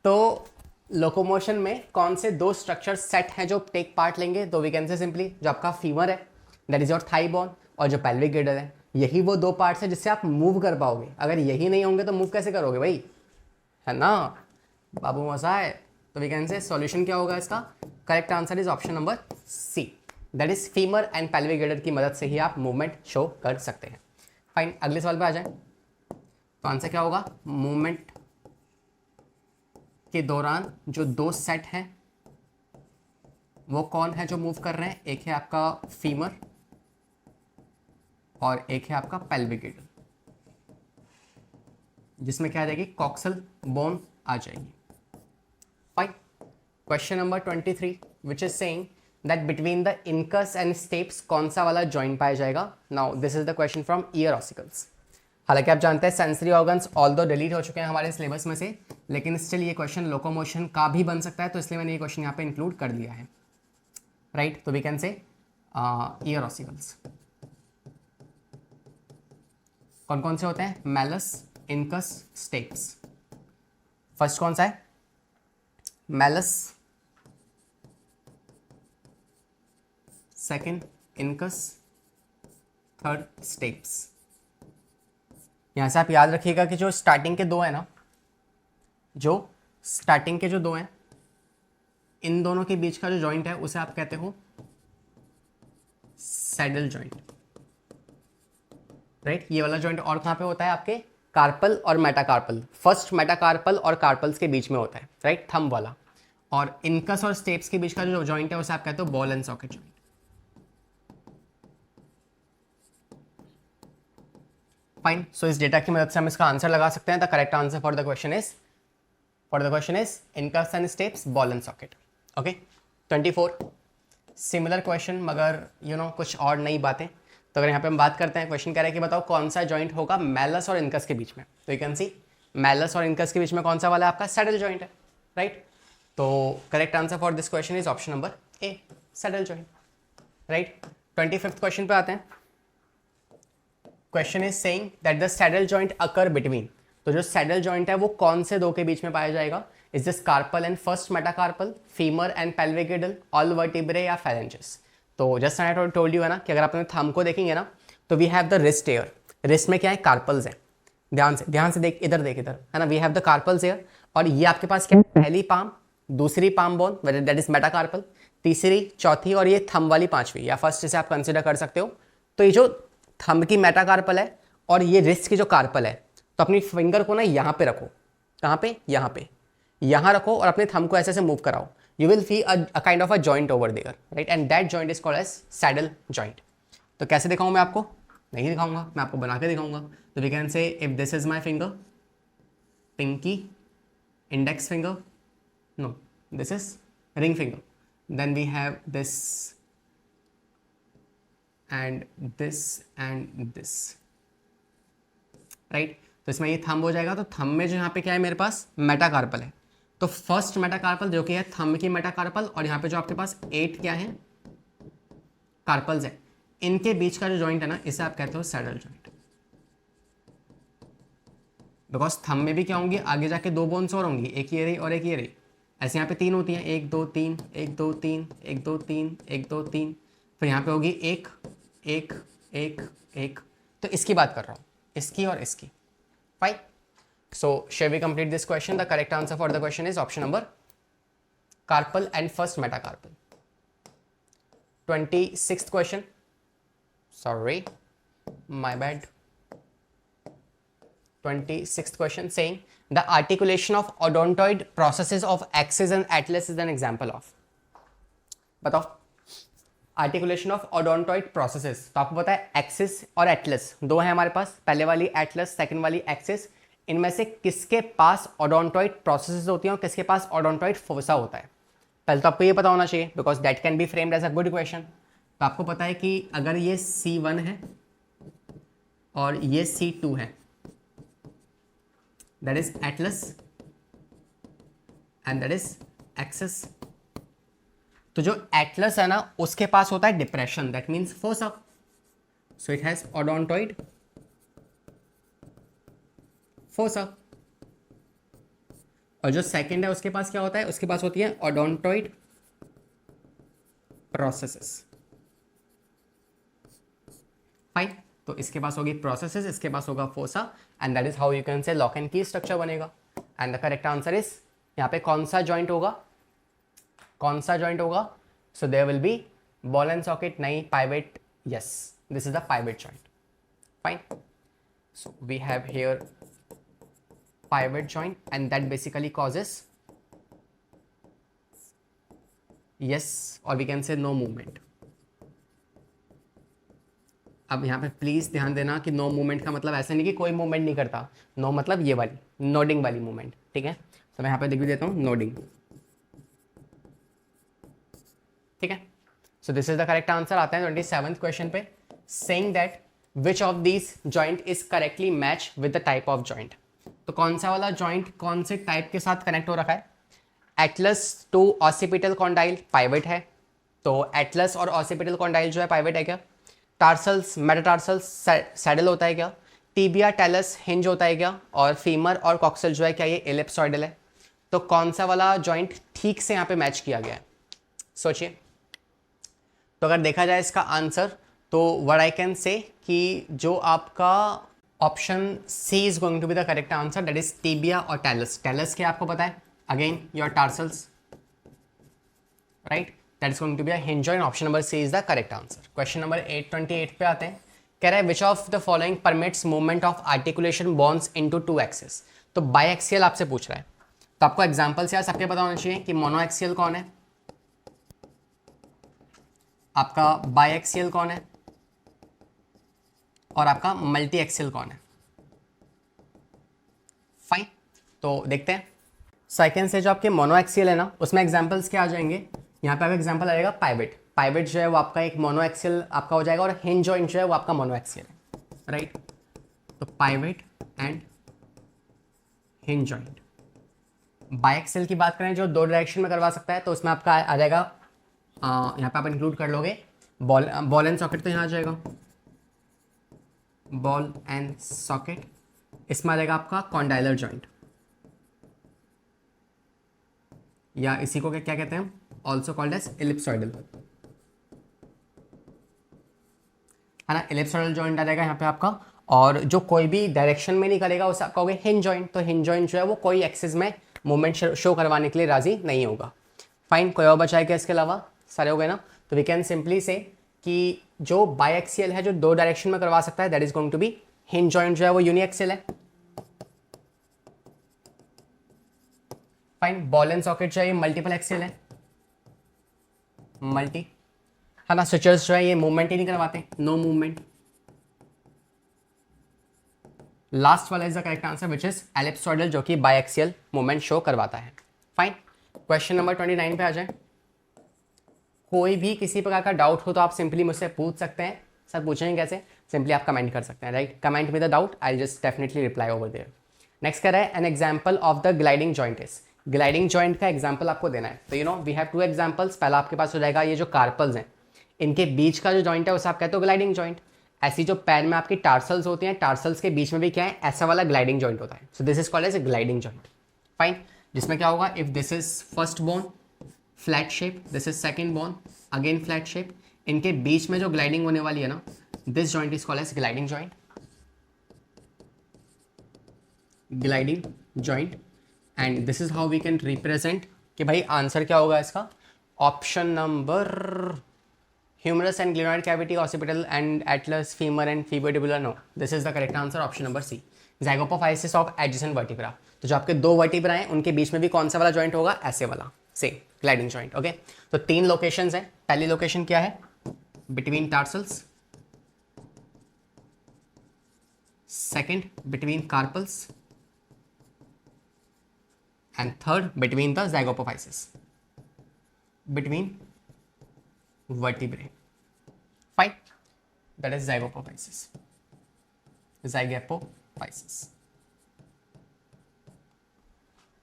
तो लोकोमोशन में कौन से दो स्ट्रक्चर सेट हैं जो टेक पार्ट लेंगे, तो वी कैन से सिंपली जो आपका फीमर है that is your thigh bone, और जो पेल्विक गिर्डर है यही वो दो पार्ट्स है जिससे आप मूव कर पाओगे, अगर यही नहीं होंगे तो मूव कैसे करोगे भाई, है ना बाबू मसा है। तो वी कैन से सॉल्यूशन क्या होगा इसका, correct answer is option number C, that is femur and pelvic girdle की मदद से ही आप मूवमेंट शो कर सकते हैं। फाइन, अगले सवाल पे आ जाए। तो आंसर क्या होगा, मूवमेंट के दौरान जो दो सेट हैं वो कौन है जो मूव कर रहे हैं, एक है आपका फीमर और एक है आपका पेल्विक गिल्डर, जिसमें क्या आ जाएगी, कॉक्सल बोन आ जाएगी। Fine, question number 23 which is saying that between the incus and steps कौन सा वाला जॉइंट पाया जाएगा। Now this is the question from ear ossicles. हालांकि आप जानते हैं सेंसरी ऑर्गन्स ऑल दो डिलीट हो चुके हैं हमारे सिलेबस में से, लेकिन स्टिल ये क्वेश्चन लोकोमोशन का भी बन सकता है, तो इसलिए मैंने ये क्वेश्चन यहाँ पे इंक्लूड कर दिया है। राइट, तो we can say ear ossicles कौन कौन से होते हैं, मैलस, इनकस, स्टेप्स। फर्स्ट कौन सा है, malleus, second incus, third steps. यहां से आप याद रखिएगा कि जो स्टार्टिंग के दो है ना, जो स्टार्टिंग के जो दो हैं, इन दोनों के बीच का जो जॉइंट है उसे आप कहते हो सैडल जॉइंट। राइट, ये वाला जॉइंट और कहाँ पे होता है, आपके कार्पल और मेटाकार्पल, फर्स्ट मेटाकार्पल और कार्पल्स के बीच में होता है, राइट, थंब वाला। और इनकस और स्टेप्स के बीच का जो जॉइंट है उसे आप कहते हो ball and socket joint. Fine, so इस डेटा की मदद से हम इसका आंसर लगा सकते हैं। The correct answer for the question is incus and steps, ball and socket. Okay, 24 similar question, मगर कुछ और नई बातें। तो अगर यहाँ पे हम बात करते हैं, क्वेश्चन कह रहा है कि बताओ कौन सा जॉइंट होगा मैलस और इनकस के बीच में। तो यू कैन सी मैलस और इनकस के बीच में कौन सा वाला आपका सैडल जॉइंट है। राइट, तो correct answer for this question is option number A, saddle joint. Right, 25th question पे आते हैं। Question is saying that the saddle joint occur between, तो जो सैडल जॉइंट है वो कौन से दो के बीच में पाया जाएगा, is this carpal and first metacarpal, femur and pelvic Gilder, all vertebrae या फेरेंजेस। तो जस्ट आई टोल्ड यू है ना कि अगर आप अपने थंब को देखेंगे ना, तो we have the wrist here, wrist में क्या है, कार्पल्स है। ध्यान से देख, इधर देख, इधर है ना, we have the carpals here. और ये आपके पास क्या है, पहली पाम, दूसरी palm bone that is metacarpal, तीसरी, चौथी और ये थंब वाली पांचवी या फर्स्ट से आप कंसिडर कर सकते हो। तो ये जो थंब की मेटाकार्पल है और ये रिस्ट की जो कार्पल है, तो अपनी फिंगर को ना यहाँ पे रखो, कहाँ पे, यहाँ पे, यहाँ रखो और अपने थंब को ऐसे मूव कराओ, you will feel a kind of a joint over there, right, and that joint is called as saddle joint। तो कैसे दिखाऊं मैं आपको, नहीं दिखाऊंगा, मैं आपको बना के दिखाऊंगा। तो we can say if this is my finger, pinky, index finger, no, this is ring finger, then we have this and this, right। तो इसमें ये थंब हो जाएगा। तो थंब में जो यहाँ पे क्या है मेरे पास, मेटाकार्पल है। तो फर्स्ट मेटाकार्पल जो कि है थंब की मेटाकार्पल, और यहाँ पे जो आपके पास 8 क्या है, कार्पल्स है, इनके बीच का जो जॉइंट है ना, इसे आप कहते हो सैडल जॉइंट। बिकॉज थंब में भी क्या होंगी, आगे जाके दो बोन्स और होंगी, एक ये रही और एक ये रही। ऐसे यहाँ पे 3 होती हैं, 1 2 3, 1 2 3, 1 2 3, 1 2 3, फिर यहाँ पे होगी 1 1 1 1। तो इसकी बात कर रहा हूँ, इसकी और इसकी। Fine, so shall we complete this question? The correct answer for the question is option number carpal and first metacarpal। 26th question, sorry, my bad। 26th question saying the articulation of odontoid processes of axis and atlas is an example of। बताओ, articulation of odontoid processes. तो आपको पता है axis और Atlas दो हैं हमारे पास, पहले वाली एटलस, सेकंड वाली एक्सिस। इनमें से किसके पास ओडोंटॉइड प्रोसेसेस होती हैं और किसके पास ओडोंटॉइड फोसा होता है। पहले तो आपको ये पता होना चाहिए, because that can be framed as a good question. तो आपको पता है कि अगर ये C1 है और ये C2 है, that is atlas and that is axis. तो जो एटलस है ना, उसके पास होता है depression, that means fossa, so it has odontoid fossa. और जो सेकंड है उसके पास क्या होता है, उसके पास होती है ओडोंटॉइड प्रोसेसेस। फाइन, तो इसके पास होगी प्रोसेसेस, इसके पास होगा fossa, and that is how you can से लॉक एंड की स्ट्रक्चर बनेगा। And the correct answer is, यहाँ पे कौन सा जॉइंट होगा, कौन सा जॉइंट होगा, so there will be ball and socket, नहीं pivot, yes this is the pivot joint. Fine, so we have here pivot joint and that basically causes yes or we can say no movement। अब यहाँ पे please ध्यान देना कि no movement का मतलब ऐसा नहीं कि कोई मूवमेंट नहीं करता, नो मतलब ये वाली नोडिंग वाली मूवमेंट, ठीक है। तो मैं यहाँ पे लिख भी देता हूँ नोडिंग, ठीक है। So this is the correct answer. आते हैं 27th क्वेश्चन पे, saying that which of these joint is correctly match with the type of joint. तो कौन सा वाला जॉइंट कौन से टाइप के साथ कनेक्ट हो रखा है। Atlas to occipital condyle pivot है, तो एटलस और ऑसिपिटल कॉन्डाइल जो है पाइवेट है क्या। टार्सल्स मेटाटार्सल्स सैडल होता है क्या। टीबिया टेलस हिंज होता है क्या। और फीमर और कॉक्सल जो है क्या ये एलिप्सॉइडल है। तो कौन सा वाला जॉइंट ठीक से यहाँ पे मैच किया गया है, सोचिए। तो अगर देखा जाए इसका आंसर, तो व्हाट आई कैन से कि जो आपका option C is going to be the correct answer, that is tibia और टेलस। टेलस क्या आपको पता है, again your tarsals, right, that is going to be a hinge joint. Option number C is the correct answer. Question number 828 पे आते हैं, कह रहा है which of the following permits movement of articulation bones into two axis. तो biaxial आपसे पूछ रहा है, तो आपको एग्जांपल से यार सबके पता होना चाहिए कि मोनो एक्सियल कौन है, आपका बाई एक्सियल कौन है, और आपका मल्टी एक्सियल कौन है। फाइन, तो देखते हैं। सेकंड से जो आपके मोनो एक्सियल है ना, उसमें एग्जांपल्स क्या आ जाएंगे, यहाँ पे आपका एग्जांपल आएगा पाइवेट। पाइवेट जो है वो आपका एक मोनो एक्सियल आपका हो जाएगा, और हिंज जॉइंट जो है वो आपका मोनो एक्सियल है, राइट। तो pivot and hinge joint. Biaxial की बात करें जो दो डायरेक्शन में करवा सकता है, तो उसमें आपका आ जाएगा, यहाँ पे आप इंक्लूड कर लोगे बॉल एंड सॉकेट, तो यहाँ आ जाएगा बॉल एंड सॉकेट। इसमें आ जाएगा आपका कॉन्डाइलर जॉइंट, या इसी को क्या कहते हैं, ऑल्सो कॉल्ड एज एलिप्सॉइडल, है ना। एलिप्सॉइडल जॉइंट आ जाएगा यहाँ पे आपका, और जो कोई भी डायरेक्शन में नहीं करेगा उसे आपका हो गया हिंज जॉइंट। तो हिंज जॉइंट जो है वो कोई एक्सिस में मूवमेंट शो करवाने के लिए राजी नहीं होगा। फाइन, कोई और बचा है क्या इसके अलावा, सारे हो गए ना। तो वी कैन सिंपली से कि जो बाई एक्सियल है जो दो डायरेक्शन में करवा सकता है, that is going to be hinge joint जो है वो यूनी एक्सियल है। फाइन, बॉल एंड सॉकेट जो है ये मल्टीपल एक्सियल है, मल्टी, है ना। स्विचर्स जो है ये मूवमेंट ही नहीं करवाते, नो मूवमेंट। लास्ट वाला is the correct answer which is ellipsoidal, जो कि बाई एक्सियल मूवमेंट शो करवाता है। फाइन, क्वेश्चन नंबर 29 पे आ जाए। कोई भी किसी प्रकार का डाउट हो तो आप सिंपली मुझसे पूछ सकते हैं। सर पूछेंगे कैसे, सिंपली आप कमेंट कर सकते हैं, राइट। Comment with the doubt, I just definitely reply over there. Next कह रहा है an example of the gliding joint is. Gliding joint का एग्जाम्पल आपको देना है, तो you know we have two examples. पहला आपके पास हो जाएगा ये जो कार्पल्स हैं, इनके बीच का जो जॉइंट है उसे आप कहते हो ग्लाइडिंग जॉइंट। ऐसी जो पैर में आपकी टार्सल्स होती हैं, टार्सल्स के बीच में भी क्या है, ऐसा वाला ग्लाइडिंग जॉइंट होता है। So this is called as a gliding joint. Fine, जिसमें क्या होगा, if this is first bone flat shape, this is second bone again flat shape, इनके बीच में जो ग्लाइडिंग होने वाली है ना, this joint is called as gliding joint. Gliding joint, and this is how we can represent कि भाई आंसर क्या होगा इसका। Option number humerus and glenoid cavity, occipital and Atlas, femur and फीबरटिबुलर, no, this is the correct answer, option number C, zygapophysis of adjacent vertebra. तो जो आपके दो वर्टिब्रा हैं उनके बीच में भी कौन सा वाला जॉइंट होगा, ऐसे वाला, से ग्लाइडिंग जॉइंट। ओके, तो तीन लोकेशंस हैं। पहली लोकेशन क्या है, between tarsals, second between carpals, and third between the zygapophysis, between vertebrae. Fine, that is zygapophysis, zygapophysis.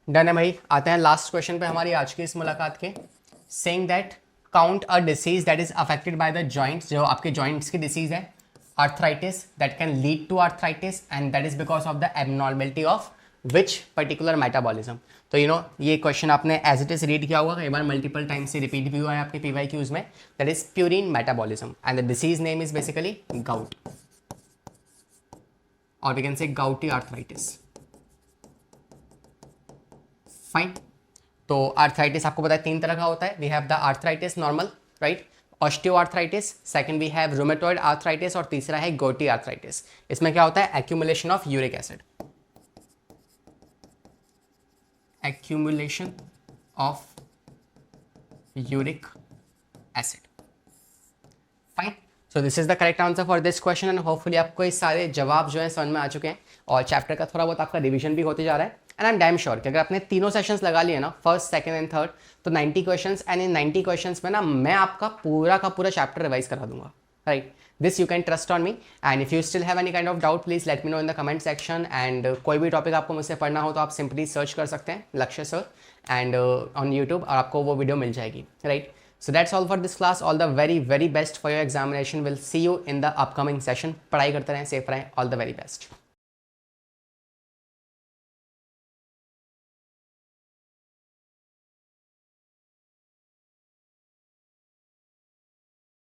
Done है भाई। आते हैं लास्ट क्वेश्चन पे हमारी आज की इस मुलाकात के। Saying that count a disease that is affected by the joints, जो आपके जॉइंट्स की डिसीज है, arthritis that can lead to arthritis, and that is because of the abnormality of which particular metabolism. तो यू नो ये question आपने as it is read किया होगा, कई बार मल्टीपल टाइम से रिपीट भी हुआ है आपके PYQs में, that is purine metabolism, and the disease name is basically gout. और we can say gouty arthritis. Fine. तो आर्थराइटिस आपको पता है 3 तरह का होता है। We have the arthritis normal, right, osteoarthritis, second we have rheumatoid arthritis और तीसरा है गॉटी आर्थराइटिस। इसमें क्या होता है? Accumulation of uric acid, accumulation of uric acid. Fine. So this is the correct answer for this question and hopefully आपको ये सारे जवाब जो है समझ में आ चुके हैं और चैप्टर का थोड़ा बहुत आपका रिवीजन भी होते जा रहा है। And I am damn sure कि अगर आपने तीनों सेशंस लगा लिए ना, फर्स्ट, सेकंड एंड थर्ड, तो 90 क्वेश्चंस, एंड इन 90 क्वेश्चंस में ना मैं आपका पूरा का पूरा चैप्टर रिवाइज करा दूंगा, right. This you can trust on me and if you still have any kind of doubt please let me know in the comment section. And कोई भी टॉपिक आपको मुझसे पढ़ना हो तो आप सिंपली सर्च कर सकते हैं लक्ष्य सर एंड ऑन यूट्यूब, और आपको वो वीडियो मिल जाएगी, right. So that's all for this class. All the very, very best for your examination. We'll see you in the upcoming session. पढ़ाई करते रहें, safe रहें. All the very best.